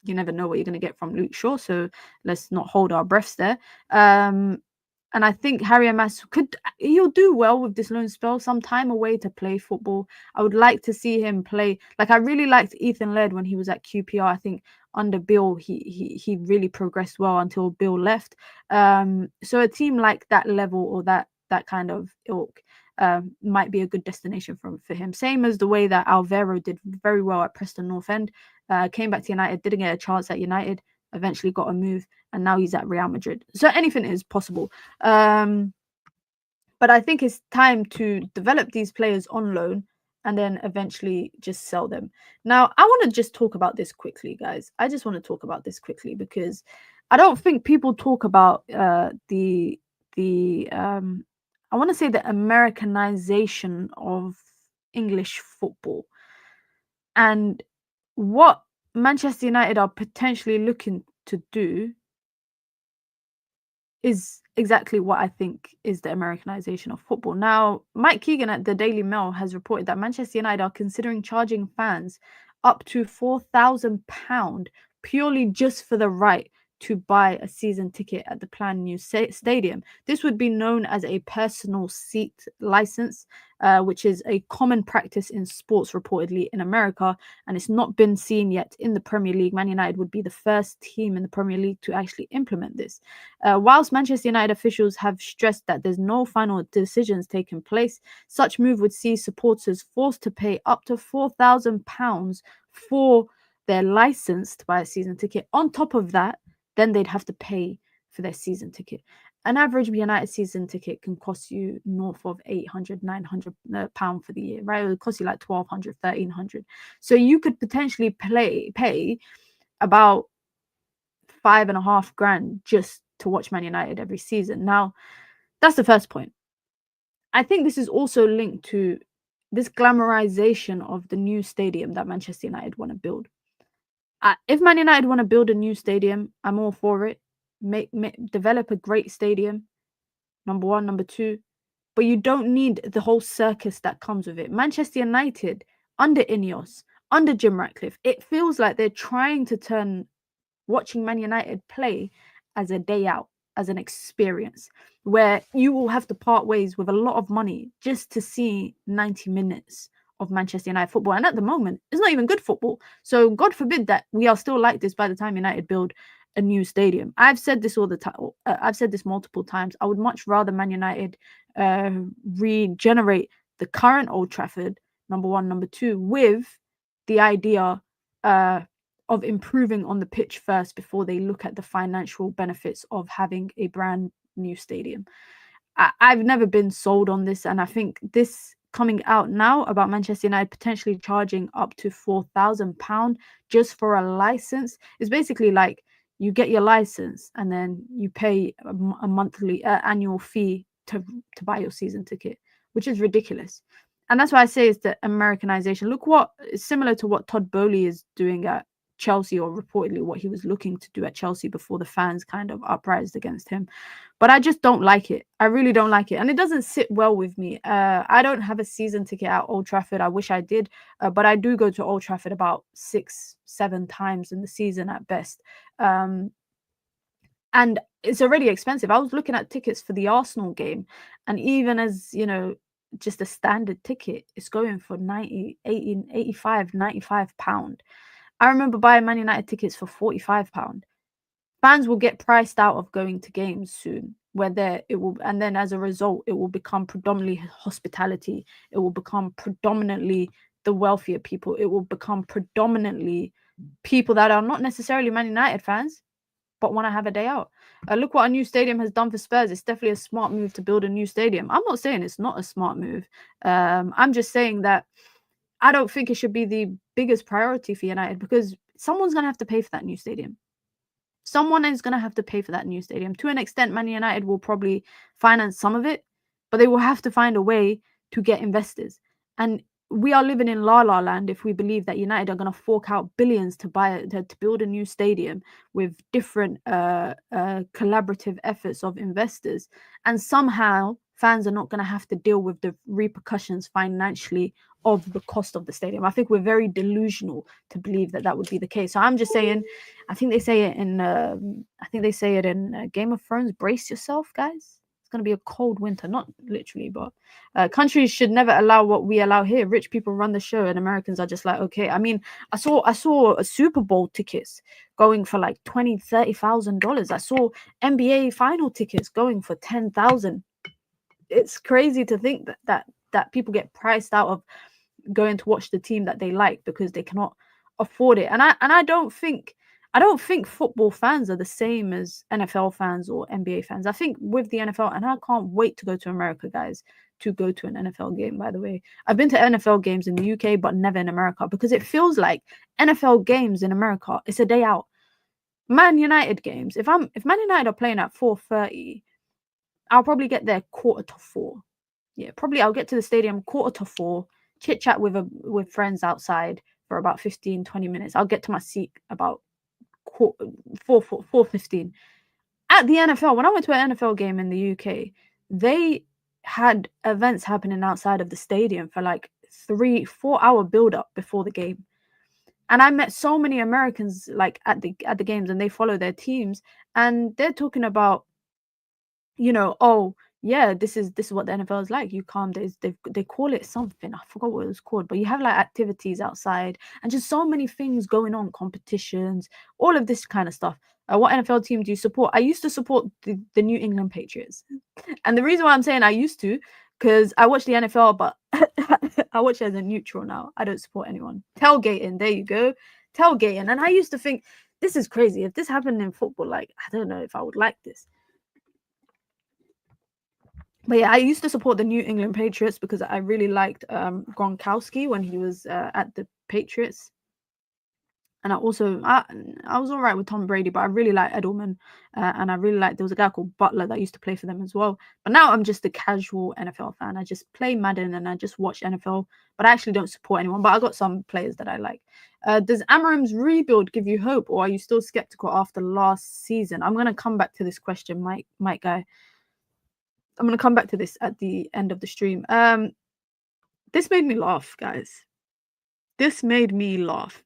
you never know what you're going to get from Luke Shaw, so let's not hold our breaths there. And I think Harry Amass he'll do well with this loan spell, some time away to play football. I would like to see him play. Like, I really liked Ethan Laird when he was at QPR. I think under Bill, he really progressed well until Bill left. So a team like that level, or that kind of ilk, might be a good destination for him. Same as the way that Alvaro did very well at Preston North End. Came back to United, didn't get a chance at United, eventually got a move, and now he's at Real Madrid. So anything is possible. But I think it's time to develop these players on loan and then eventually just sell them. Now, I want to just talk about this quickly, guys. I just want to talk about this quickly because I don't think people talk about I want to say the Americanization of English football and what Manchester United are potentially looking to do is exactly what I think is the Americanization of football. Now, Mike Keegan at the Daily Mail has reported that Manchester United are considering charging fans up to £4,000 purely just for the right to buy a season ticket at the planned new stadium. This would be known as a personal seat license, which is a common practice in sports reportedly in America, and it's not been seen yet in the Premier League. Man United would be the first team in the Premier League to actually implement this. Whilst Manchester United officials have stressed that there's no final decisions taking place, such move would see supporters forced to pay up to £4,000 for their license to buy a season ticket. On top of that, then they'd have to pay for their season ticket. An average United season ticket can cost you north of £800, £900 for the year, right? It would cost you like £1,200, £1,300. So you could potentially pay about $5,500 just to watch Man United every season. Now, that's the first point. I think this is also linked to this glamorization of the new stadium that Manchester United want to build. If Man United want to build a new stadium, I'm all for it. Develop a great stadium, number one. Number two, but you don't need the whole circus that comes with it. Manchester United, under Ineos, under Jim Ratcliffe, it feels like they're trying to turn watching Man United play as a day out, as an experience, where you will have to part ways with a lot of money just to see 90 minutes of Manchester United football. And at the moment, it's not even good football. So God forbid that we are still like this by the time United build a new stadium. I've said this all the time. I've said this multiple times. I would much rather Man United regenerate the current Old Trafford, number one. Number two, with the idea of improving on the pitch first before they look at the financial benefits of having a brand new stadium. I've never been sold on this, and I think this coming out now about Manchester United potentially charging up to £4,000 just for a license is basically like you get your license and then you pay a monthly annual fee to buy your season ticket, which is ridiculous. And that's why I say it's the Americanization. Look, what is similar to what Todd Bowley is doing at Chelsea, or reportedly what he was looking to do at Chelsea before the fans kind of uprised against him. But I just don't like it. I really don't like it. And it doesn't sit well with me. I don't have a season ticket at Old Trafford. I wish I did. But I do go to Old Trafford about 6-7 times in the season at best. And it's already expensive. I was looking at tickets for the Arsenal game. And even as, just a standard ticket, it's going for 90, 80, 85, 95 pound. I remember buying Man United tickets for £45. Fans will get priced out of going to games soon, and then as a result, it will become predominantly hospitality. It will become predominantly the wealthier people. It will become predominantly people that are not necessarily Man United fans, but want to have a day out. Look what a new stadium has done for Spurs. It's definitely a smart move to build a new stadium. I'm not saying it's not a smart move. I'm just saying that I don't think it should be the biggest priority for United, because someone's going to have to pay for that new stadium. Someone is going to have to pay for that new stadium. To an extent, Man United will probably finance some of it, but they will have to find a way to get investors. And we are living in la la land if we believe that United are going to fork out billions to build a new stadium with different collaborative efforts of investors, and somehow fans are not going to have to deal with the repercussions financially of the cost of the stadium. I think we're very delusional to believe that would be the case. So I'm just saying, I think they say it in Game of Thrones, brace yourself, guys. It's going to be a cold winter, not literally, but countries should never allow what we allow here. Rich people run the show, and Americans are just like, okay. I mean, I saw a Super Bowl tickets going for like $20,000-$30,000. I saw NBA final tickets going for $10,000. It's crazy to think that people get priced out of going to watch the team that they like because they cannot afford it. And I don't think football fans are the same as NFL fans or NBA fans. I think with the NFL, and I can't wait to go to America, guys, to go to an NFL game, by the way. I've been to NFL games in the UK, but never in America, because it feels like NFL games in America, it's a day out. Man United games, if Man United are playing at 4:30, I'll probably get there 3:45. Yeah, probably I'll get to the stadium 3:45, chit chat with friends outside for about 15-20 minutes. I'll get to my seat about 4:15. At the NFL, when I went to an NFL game in the UK, they had events happening outside of the stadium for like 3-4 hour build up before the game. And I met so many Americans like at the games, and they follow their teams, and they're talking about, oh yeah, this is what the NFL is like. You can't, they call it something, I forgot what it was called, but you have like activities outside and just so many things going on, competitions, all of this kind of stuff. What NFL team do you support? I used to support the New England Patriots. And the reason why I'm saying I used to, because I watch the NFL, but I watch it as a neutral now. I don't support anyone. Tailgating, there you go. Tailgating. And I used to think, this is crazy. If this happened in football, like, I don't know if I would like this. But yeah, I used to support the New England Patriots because I really liked Gronkowski when he was at the Patriots. And I was all right with Tom Brady, but I really like Edelman. And I really like, there was a guy called Butler that used to play for them as well. But now I'm just a casual NFL fan. I just play Madden and I just watch NFL, but I actually don't support anyone. But I got some players that I like. Does Amarim's rebuild give you hope, or are you still skeptical after last season? I'm going to come back to this question, Mike guy. I'm going to come back to this at the end of the stream. This made me laugh, guys. This made me laugh.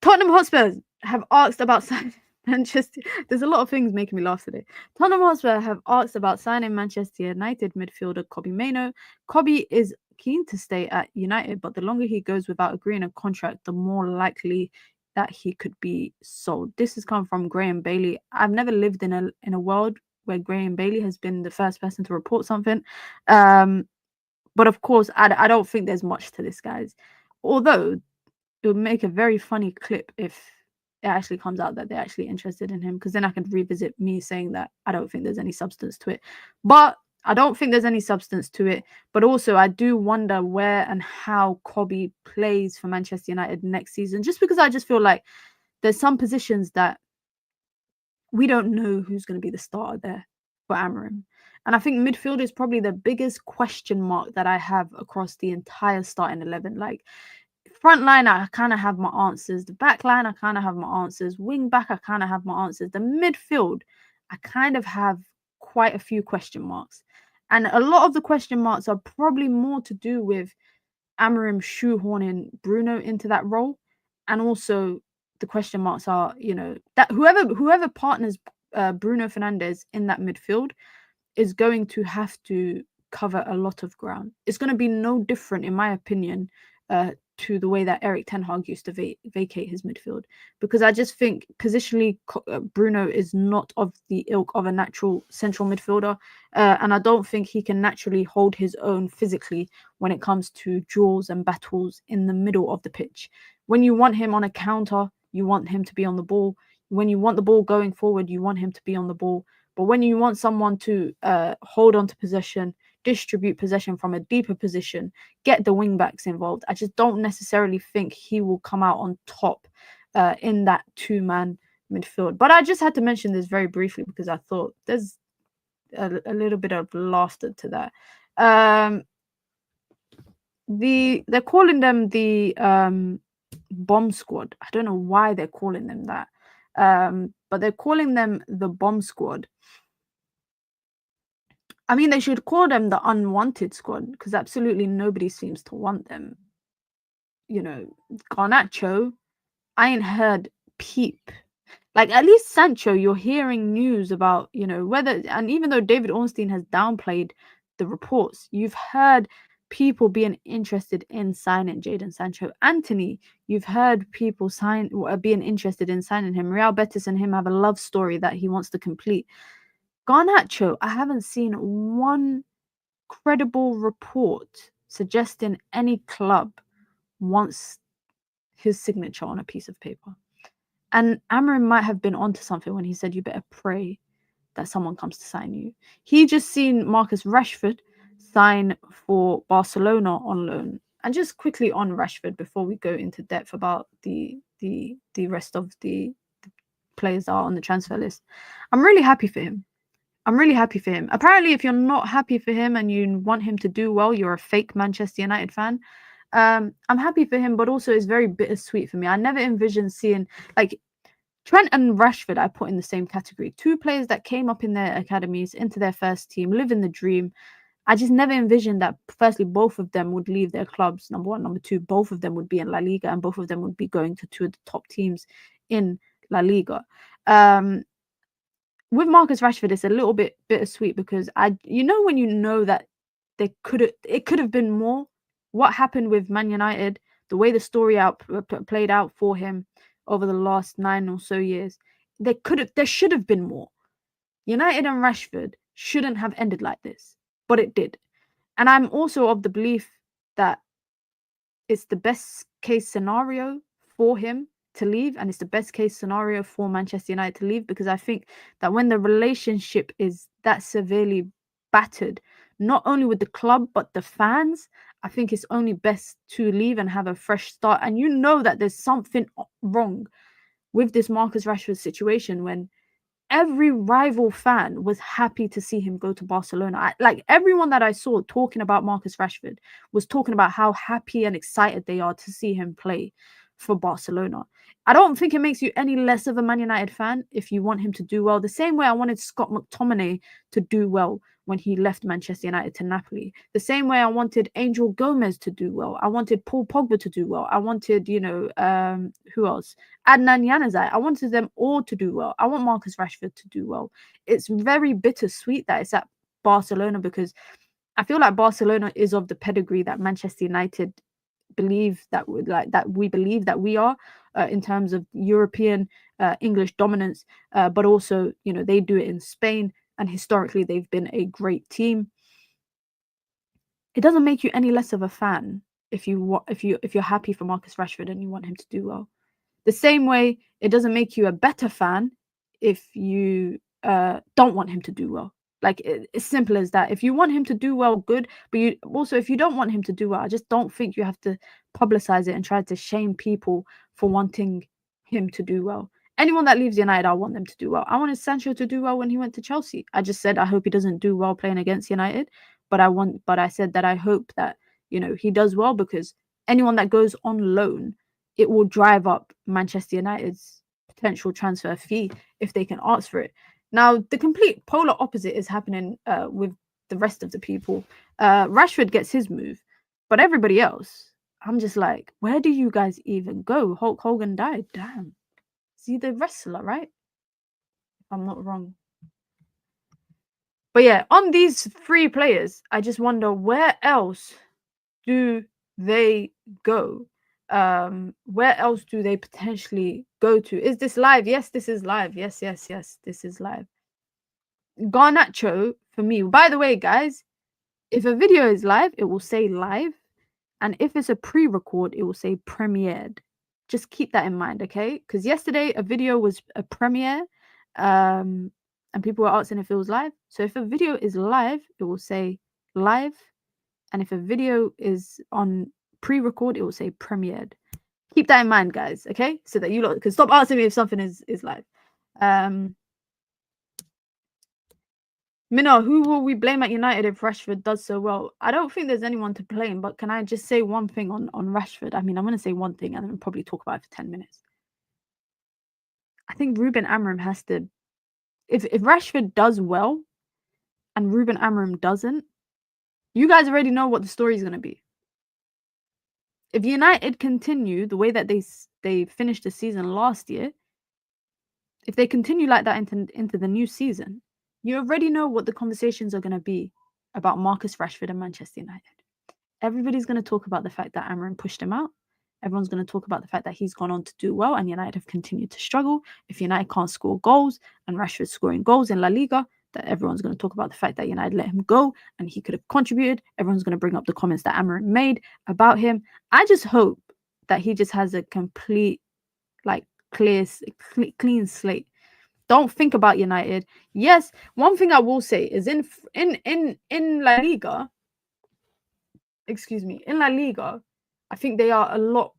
Tottenham Hotspur have asked about signing Manchester. There's a lot of things making me laugh today. Tottenham Hotspur have asked about signing Manchester United midfielder Kobbie Mainoo. Kobbie is keen to stay at United, but the longer he goes without agreeing a contract, the more likely that he could be sold. This has come from Graham Bailey. I've never lived in a world where Graham Bailey has been the first person to report something. But of course, I don't think there's much to this, guys. Although it would make a very funny clip if it actually comes out that they're actually interested in him, because then I could revisit me saying that I don't think there's any substance to it. But I don't think there's any substance to it. But also, I do wonder where and how Kobbie plays for Manchester United next season, just because I just feel like there's some positions that we don't know who's going to be the starter there for Amarim. And I think midfield is probably the biggest question mark that I have across the entire starting 11. Like, front line, I kind of have my answers. The back line, I kind of have my answers. Wing back, I kind of have my answers. The midfield, I kind of have quite a few question marks. And a lot of the question marks are probably more to do with Amorim shoehorning Bruno into that role. And also the question marks are, that whoever partners Bruno Fernandes in that midfield is going to have to cover a lot of ground. It's going to be no different, in my opinion, to the way that Erik ten Hag used to vacate his midfield, because I just think positionally Bruno is not of the ilk of a natural central midfielder, and I don't think he can naturally hold his own physically when it comes to duels and battles in the middle of the pitch. When you want him on a counter, you want him to be on the ball. When you want the ball going forward, you want him to be on the ball. But when you want someone to hold on to possession, distribute possession from a deeper position, get the wing backs involved, I just don't necessarily think he will come out on top in that two-man midfield. But I just had to mention this very briefly because I thought there's a little bit of laughter to that. They're calling them the bomb squad. I don't know why they're calling them that, but they're calling them the bomb squad. I mean, they should call them the unwanted squad because absolutely nobody seems to want them. Garnacho, I ain't heard peep. Like, at least Sancho, you're hearing news about, whether, and even though David Ornstein has downplayed the reports, you've heard people being interested in signing Jadon Sancho. Anthony, you've heard people being interested in signing him. Real Betis and him have a love story that he wants to complete. Garnacho, I haven't seen one credible report suggesting any club wants his signature on a piece of paper. And Amorim might have been onto something when he said you better pray that someone comes to sign you. He just seen Marcus Rashford sign for Barcelona on loan. And just quickly on Rashford before we go into depth about the rest of the players that are on the transfer list. I'm really happy for him. Apparently, if you're not happy for him and you want him to do well, you're a fake Manchester United fan. I'm happy for him, but also it's very bittersweet for me. I never envisioned seeing, like, Trent and Rashford I put in the same category. Two players that came up in their academies, into their first team, living the dream. I just never envisioned that, firstly, both of them would leave their clubs, number one. Number two, both of them would be in La Liga and both of them would be going to two of the top teams in La Liga. With Marcus Rashford, it's a little bit bittersweet because when you know that it could have been more. What happened with Man United, the way the story played out for him over the last 9 or so years, there should have been more. United and Rashford shouldn't have ended like this, but it did. And I'm also of the belief that it's the best case scenario for him to leave, and it's the best case scenario for Manchester United to leave, because I think that when the relationship is that severely battered, not only with the club but the fans, I think it's only best to leave and have a fresh start. And you know that there's something wrong with this Marcus Rashford situation when every rival fan was happy to see him go to Barcelona. Everyone that I saw talking about Marcus Rashford was talking about how happy and excited they are to see him play for Barcelona. I don't think it makes you any less of a Man United fan if you want him to do well. The same way I wanted Scott McTominay to do well when he left Manchester United to Napoli. The same way I wanted Angel Gomez to do well. I wanted Paul Pogba to do well. I wanted, who else? Adnan Januzaj. I wanted them all to do well. I want Marcus Rashford to do well. It's very bittersweet that it's at Barcelona, because I feel like Barcelona is of the pedigree that Manchester United believe that we believe that we are, in terms of European English dominance, but also they do it in Spain, and historically they've been a great team. It doesn't make you any less of a fan if you're happy for Marcus Rashford and you want him to do well. The same way it doesn't make you a better fan if you don't want him to do well. Like, it's simple as that. If you want him to do well, good. But if you don't want him to do well, I just don't think you have to publicize it and try to shame people for wanting him to do well. Anyone that leaves United, I want them to do well. I wanted Sancho to do well when he went to Chelsea. I just said I hope he doesn't do well playing against United, but I said that I hope that he does well, because anyone that goes on loan, it will drive up Manchester United's potential transfer fee if they can ask for it. Now, the complete polar opposite is happening with the rest of the people. Rashford gets his move, but everybody else, I'm just like, where do you guys even go? Hulk Hogan died. Damn. Is he the wrestler, right? If I'm not wrong. But yeah, on these 3 players, I just wonder, where else do they go? Where else do they potentially go to? Is this live? Yes, this is live. Yes, this is live. Garnacho, for me, by the way, guys, if a video is live, it will say live. And if it's a pre-record, it will say premiered. Just keep that in mind, okay? Because yesterday a video was a premiere, and people were asking if it was live. So if a video is live, it will say live. And if a video is on pre-record, it will say premiered. Keep that in mind, guys, okay? So that you lot can stop asking me if something is live. Minna, who will we blame at United if Rashford does so well? I don't think there's anyone to blame, but can I just say one thing on Rashford? I mean, I'm going to say one thing and then probably talk about it for 10 minutes. I think Ruben Amorim has to... If Rashford does well and Ruben Amorim doesn't, you guys already know what the story is going to be. If United continue the way that they finished the season last year, if they continue like that into the new season, you already know what the conversations are going to be about Marcus Rashford and Manchester United. Everybody's going to talk about the fact that Amorim pushed him out. Everyone's going to talk about the fact that he's gone on to do well and United have continued to struggle. If United can't score goals and Rashford's scoring goals in La Liga, that everyone's going to talk about the fact that United let him go and he could have contributed. Everyone's going to bring up the comments that Amorim made about him. I just hope that he just has a complete, like, clean slate. Don't think about United. Yes, one thing I will say is in La Liga, in La Liga, I think they are a lot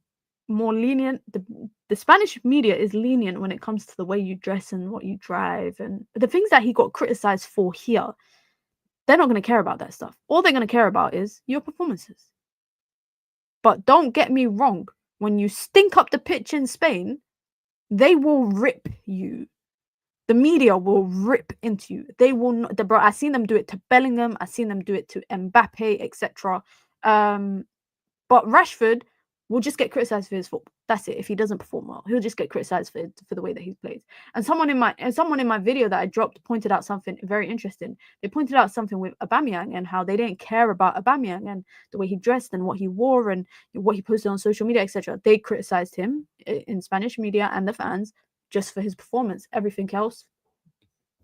more lenient. The Spanish media is lenient when it comes to the way you dress and what you drive and the things that he got criticized for here. They're not going to care about that stuff. All they're going to care about is your performances. But don't get me wrong. When you stink up the pitch in Spain, they will rip you. The media will rip into you. They will not. Bro, I've seen them do it to Bellingham. I've seen them do it to Mbappe, etc. But Rashford will just get criticized for his football. That's it. If he doesn't perform well, he'll just get criticized for the way that he plays. And someone in my video that I dropped pointed out something very interesting. They pointed out something with Aubameyang and how they didn't care about Aubameyang and the way he dressed and what he wore and what he posted on social media, etc. They criticized him in Spanish media and the fans just for his performance. Everything else,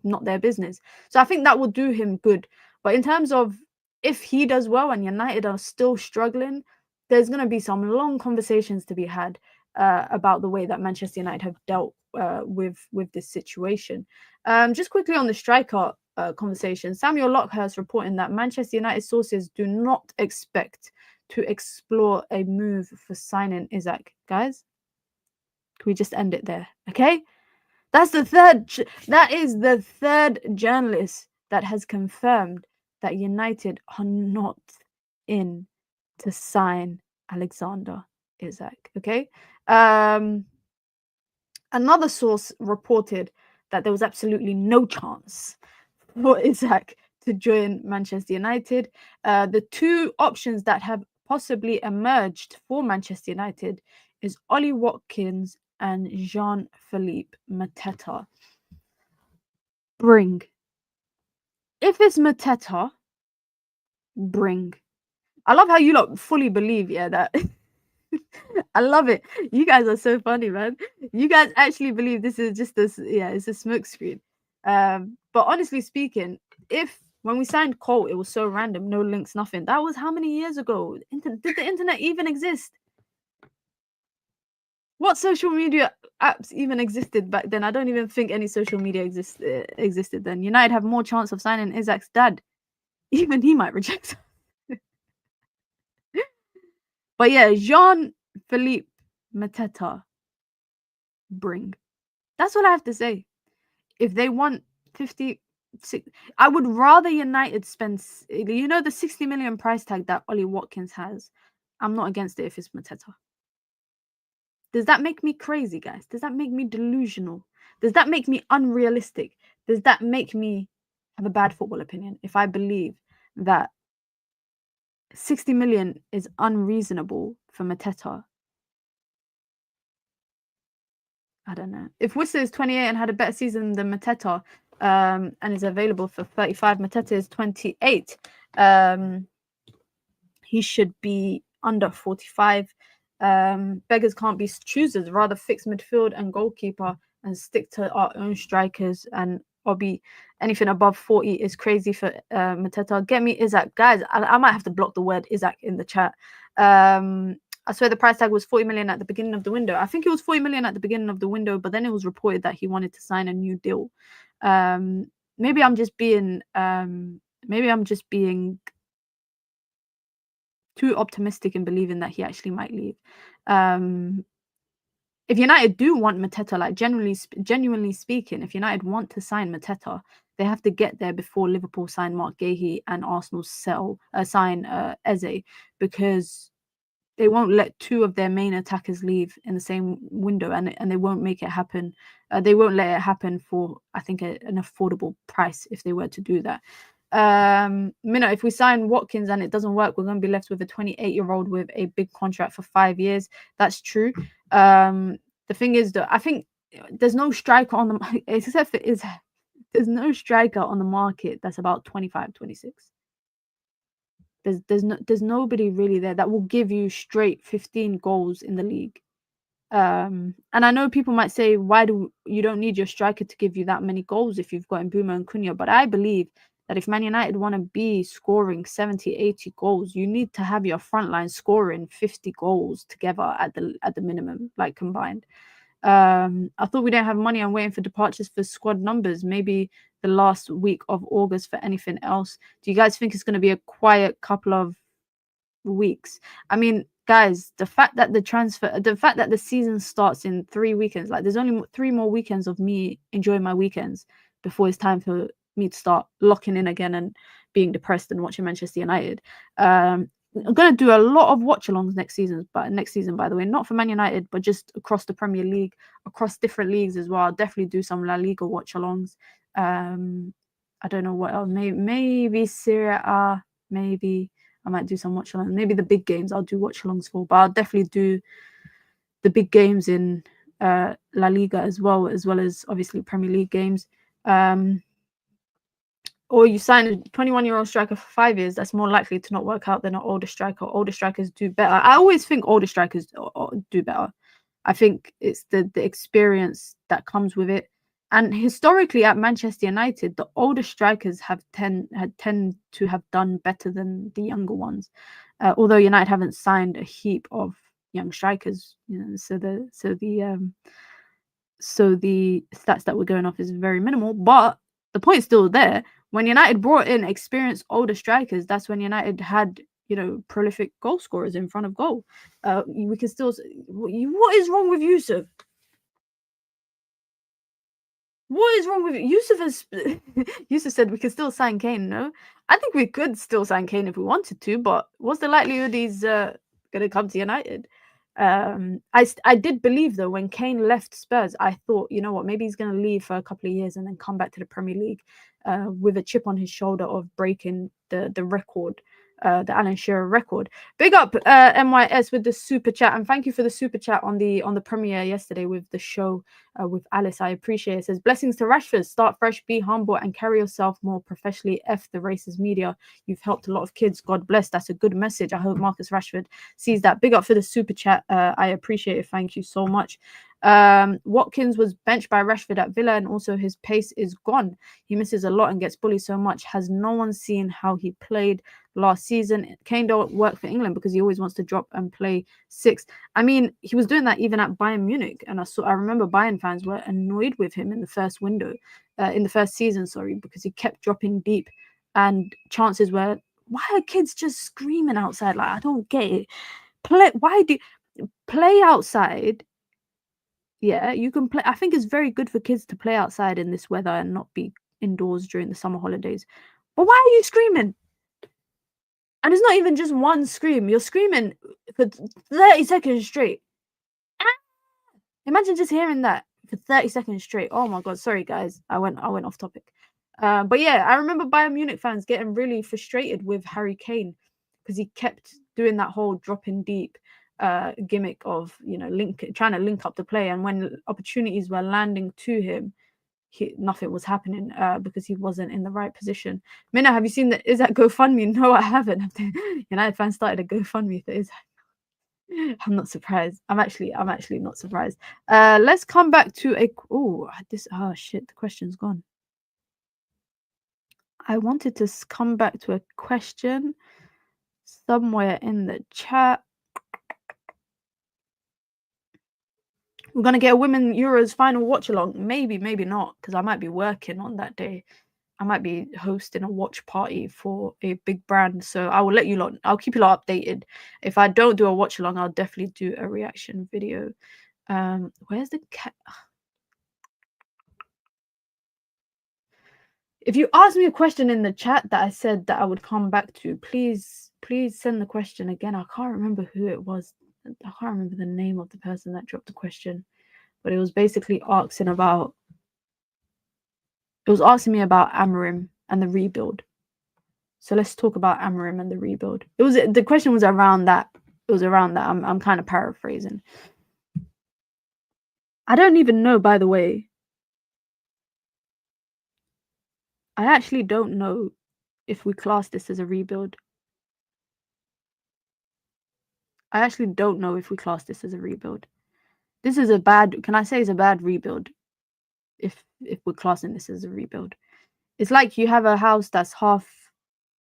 not their business. So I think that will do him good. But in terms of if he does well and United are still struggling, there's going to be some long conversations to be had about the way that Manchester United have dealt with this situation. Just quickly on the striker conversation, Samuel Lockhurst reporting that Manchester United sources do not expect to explore a move for signing Isak. Guys, can we just end it there? Okay, that is the third journalist that has confirmed that United are not in to sign Alexander Isak. Okay. Another source reported that there was absolutely no chance for Isak to join Manchester United. The 2 options that have possibly emerged for Manchester United is Ollie Watkins and Jean-Philippe Mateta. Bring. If it's Mateta, bring. I love how you lot fully believe, yeah, that... I love it. You guys are so funny, man. You guys actually believe this is just this, yeah, it's a smoke screen. But honestly speaking, when we signed Cole, it was so random, no links, nothing. That was how many years ago? Did the internet even exist? What social media apps even existed back then? I don't even think any social media existed then. United have more chance of signing Isak's dad. Even he might reject. But yeah, Jean-Philippe Mateta, bring. That's what I have to say. If they want 50, I would rather United spend, the 60 million price tag that Ollie Watkins has. I'm not against it if it's Mateta. Does that make me crazy, guys? Does that make me delusional? Does that make me unrealistic? Does that make me have a bad football opinion if I believe that 60 million is unreasonable for Mateta? I don't know. If Wissa is 28 and had a better season than Mateta, and is available for 35, Mateta is 28. He should be under 45. Beggars can't be choosers. Rather fix midfield and goalkeeper and stick to our own strikers. And Obi, anything above 40 is crazy for Mateta. Get me Isak. Guys, I might have to block the word Isak in the chat. I swear the price tag was 40 million at the beginning of the window. I think it was 40 million at the beginning of the window, but then it was reported that he wanted to sign a new deal. Maybe I'm just being too optimistic in believing that he actually might leave. If United do want Mateta, like genuinely speaking, if United want to sign Mateta, they have to get there before Liverpool sign Mark Gahey and Arsenal sign Eze, because they won't let two of their main attackers leave in the same window, and they won't make it happen. They won't let it happen for, I think, an affordable price if they were to do that. Minoo, if we sign Watkins and it doesn't work, we're going to be left with a 28-year-old with a big contract for 5 years. That's true. The thing is that I think there's no striker on the except for there's no striker on the market that's about 25, 26. There's nobody really there that will give you straight 15 goals in the league. And I know people might say, why do you don't need your striker to give you that many goals if you've got Mbeumo and Cunha? But I believe that if Man United want to be scoring 70, 80 goals, you need to have your front line scoring 50 goals together at the minimum, like combined. I thought we didn't have money. I'm waiting for departures for squad numbers. Maybe the last week of August for anything else. Do you guys think it's going to be a quiet couple of weeks? I mean, guys, the fact that the season starts in 3 weekends, like there's only 3 more weekends of me enjoying my weekends before it's time for me to start locking in again and being depressed and watching Manchester United. I'm going to do a lot of watch-alongs next season, by the way, not for Man United, but just across the Premier League, across different leagues as well. I'll definitely do some La Liga watch-alongs. I don't know what else. Maybe Serie A. Maybe I might do some watch-alongs. Maybe the big games I'll do watch-alongs for, but I'll definitely do the big games in La Liga as well as obviously Premier League games. Or you sign a 21-year-old striker for 5 years, that's more likely to not work out than an older striker. Older strikers do better. I always think older strikers do better. I think it's the experience that comes with it. And historically at Manchester United, the older strikers had tend to have done better than the younger ones. Although United haven't signed a heap of young strikers, so the stats that we're going off is very minimal. But the point's still there. When United brought in experienced older strikers, that's when United had, prolific goal scorers in front of goal. We can still. What is wrong with Yusuf? What is wrong with Yusuf? Yusuf said we could still sign Kane. No, I think we could still sign Kane if we wanted to, but what's the likelihood he's going to come to United? I did believe though when Kane left Spurs, I thought, you know what, maybe he's going to leave for a couple of years and then come back to the Premier League with a chip on his shoulder of breaking the record, the Alan Shearer record. Big up MYS with the super chat, and thank you for the super chat on the premiere yesterday with the show with Alice. I appreciate it. It says, blessings to Rashford, start fresh, be humble and carry yourself more professionally. F the racist media, you've helped a lot of kids, God bless. That's a good message. I hope Marcus Rashford sees that. Big up for the super chat. I appreciate it. Thank you so much. Watkins was benched by Rashford at Villa, and also his pace is gone. He misses a lot and gets bullied so much. Has no one seen how he played last season? Kane don't work for England because he always wants to drop and play 6. I mean, he was doing that even at Bayern Munich, and I remember Bayern fans were annoyed with him in the first season, because he kept dropping deep, and chances were, why are kids just screaming outside? Like, I don't get it. Play outside? Yeah, you can play. I think it's very good for kids to play outside in this weather and not be indoors during the summer holidays. But why are you screaming? And it's not even just one scream. You're screaming for 30 seconds straight. Imagine just hearing that for 30 seconds straight. Oh my god, sorry guys. I went off topic. But yeah, I remember Bayern Munich fans getting really frustrated with Harry Kane because he kept doing that whole dropping deep gimmick of, you know, trying to link up the play, and when opportunities were landing to him, nothing was happening because he wasn't in the right position. Minna, have you seen that? Is that GoFundMe? No, I haven't. United fans started a GoFundMe for Isak. I'm not surprised. I'm actually not surprised. Let's come back to oh shit, the question's gone. I wanted to come back to a question somewhere in the chat. We're gonna get a Women Euros final watch along. Maybe not, because I might be working on that day. I might be hosting a watch party for a big brand, so I will let you lot. I'll keep you lot updated. If I don't do a watch along, I'll definitely do a reaction video. Where's the cat? If you ask me a question in the chat that I said that I would come back to, please send the question again. I can't remember who it was. I can't remember the name of the person that dropped the question, but it was basically asking about. It was asking me about Amorim and the rebuild. So let's talk about Amorim and the rebuild. The question was around that. It was around that. I'm kind of paraphrasing. I don't even know, by the way. I actually don't know if we class this as a rebuild. I actually don't know if we class this as a rebuild. This is a bad, can I say it's a bad rebuild if we're classing this as a rebuild? It's like you have a house that's half,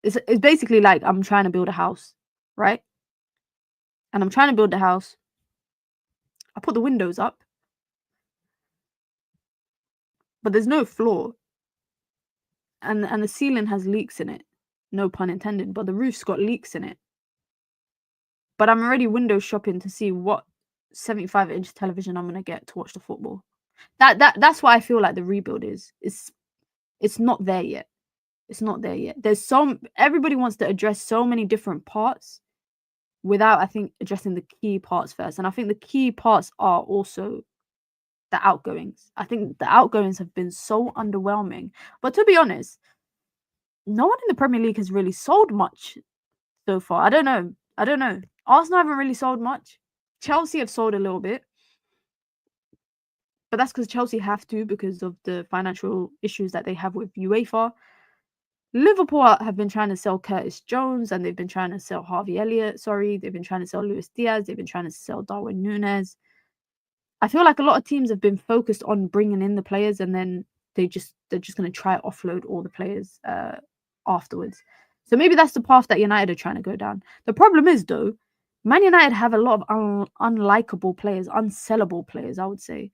it's basically like I'm trying to build a house, right? And I'm trying to build the house. I put the windows up, but there's no floor. And the ceiling has leaks in it. No pun intended, but the roof's got leaks in it. But I'm already window shopping to see what 75-inch television I'm gonna get to watch the football. That's what I feel like the rebuild is. It's not there yet. It's not there yet. Everybody wants to address so many different parts without, I think, addressing the key parts first. And I think the key parts are also the outgoings. I think the outgoings have been so underwhelming. But to be honest, no one in the Premier League has really sold much so far. I don't know. Arsenal haven't really sold much. Chelsea have sold a little bit. But that's because Chelsea have to, because of the financial issues that they have with UEFA. Liverpool have been trying to sell Curtis Jones, and they've been trying to sell Harvey Elliott. They've been trying to sell Luis Diaz. They've been trying to sell Darwin Núñez. I feel like a lot of teams have been focused on bringing in the players, and then they're just going to try to offload all the players afterwards. So maybe that's the path that United are trying to go down. The problem is, though, Man United have a lot of unlikable players, unsellable players, I would say.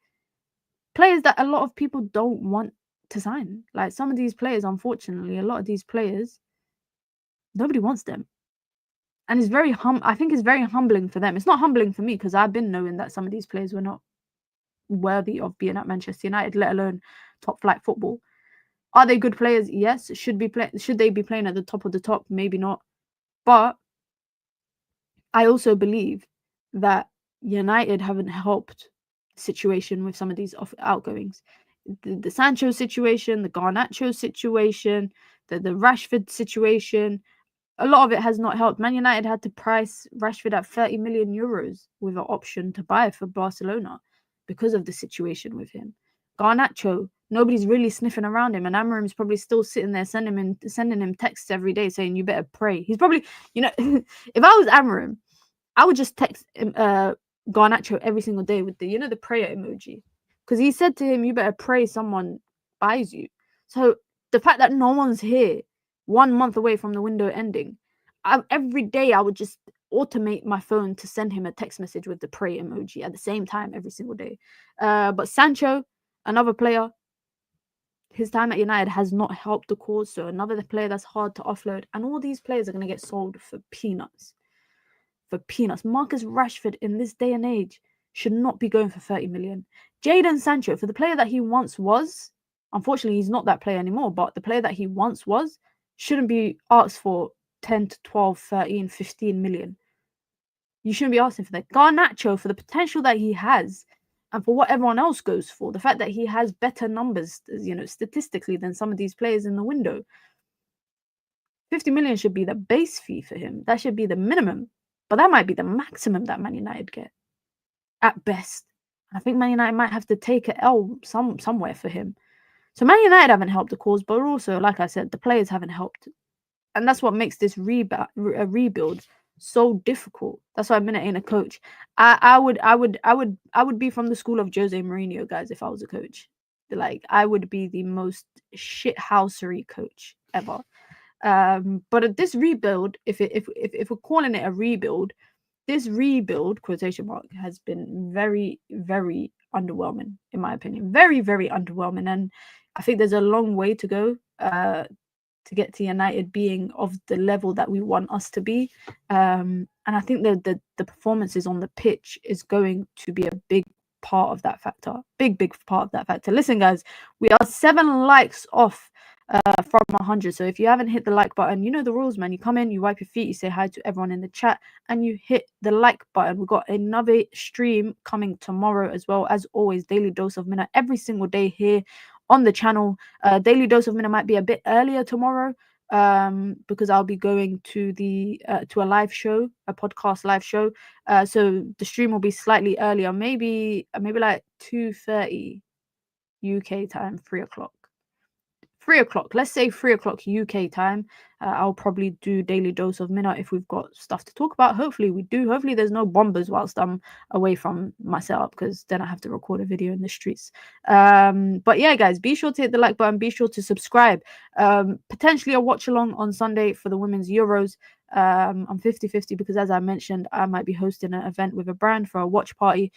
Players that a lot of people don't want to sign. Like some of these players, unfortunately, a lot of these players, nobody wants them. And it's very I think it's very humbling for them. It's not humbling for me, because I've been knowing that some of these players were not worthy of being at Manchester United, let alone top flight football. Are they good players? Yes. Should they be playing at the top of the top? Maybe not. But I also believe that United haven't helped the situation with some of these outgoings. The Sancho situation, the Garnacho situation, the Rashford situation, a lot of it has not helped. Man United had to price Rashford at 30 million euros with an option to buy for Barcelona because of the situation with him. Garnacho, nobody's really sniffing around him, and Amorim's probably still sitting there sending him texts every day saying, you better pray. He's probably, if I was Amorim, I would just text Garnacho every single day with the prayer emoji. Because he said to him, you better pray someone buys you. So the fact that no one's here 1 month away from the window ending, every day I would just automate my phone to send him a text message with the pray emoji at the same time every single day. But Sancho, another player, his time at United has not helped the cause. So another player that's hard to offload. And all these players are going to get sold for peanuts. Marcus Rashford in this day and age should not be going for 30 million. Jadon Sancho, for the player that he once was, unfortunately he's not that player anymore, but the player that he once was shouldn't be asked for 10 to 12, 13, 15 million. You shouldn't be asking for that. Garnacho, for the potential that he has, and for what everyone else goes for, the fact that he has better numbers, statistically than some of these players in the window, 50 million should be the base fee for him. That should be the minimum. But that might be the maximum that Man United get, at best. I think Man United might have to take an L somewhere for him. So Man United haven't helped the cause, but also, like I said, the players haven't helped. And that's what makes this rebuild so difficult. That's why Minna ain't a coach. I would be from the school of Jose Mourinho, guys, if I was a coach. Like, I would be the most shithousery coach ever. But this rebuild, if we're calling it a rebuild, this rebuild, quotation mark, has been very, very underwhelming, in my opinion. Very, very underwhelming. And I think there's a long way to go to get to United being of the level that we want us to be. And I think the performances on the pitch is going to be a big part of that factor. Big part of that factor. Listen, guys, we are 7 likes off from 100. So if you haven't hit the like button, you know the rules, man. You come in, you wipe your feet, you say hi to everyone in the chat, and you hit the like button. We've got another stream coming tomorrow as well. As always, Daily Dose of Minna every single day here on the channel. Daily Dose of Minna might be a bit earlier tomorrow because I'll be going to to a live show, a podcast live show. So the stream will be slightly earlier, maybe like 2:30 UK time, 3 o'clock. 3 o'clock, let's say 3 o'clock UK time. I'll probably do Daily Dose of Minna if we've got stuff to talk about. Hopefully we do. Hopefully there's no bombers whilst I'm away from my setup, because then I have to record a video in the streets. But yeah, guys, be sure to hit the like button. Be sure to subscribe. Potentially a watch along on Sunday for the Women's Euros. I'm 50-50 because, as I mentioned, I might be hosting an event with a brand for a watch party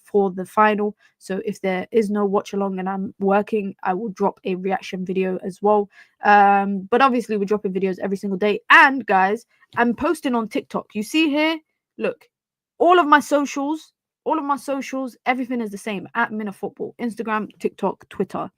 for the final. So if there is no watch along and I'm working, I will drop a reaction video as well. But obviously we're dropping videos every single day. And guys, I'm posting on TikTok. You see here, look, all of my socials, everything is the same, at Minna Football: Instagram, TikTok, Twitter.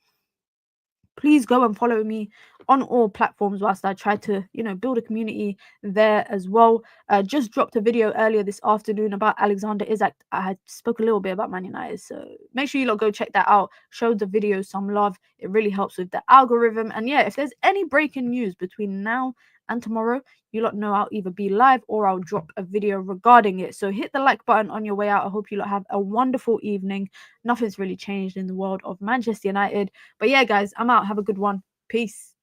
Please go and follow me on all platforms whilst I try to, build a community there as well. Just dropped a video earlier this afternoon about Alexander Isak. I spoke a little bit about Man United, so make sure you lot go check that out. Show the video some love. It really helps with the algorithm. And yeah, if there's any breaking news between now and tomorrow, you lot know I'll either be live or I'll drop a video regarding it. So hit the like button on your way out. I hope you lot have a wonderful evening. Nothing's really changed in the world of Manchester United. But yeah, guys, I'm out. Have a good one. Peace.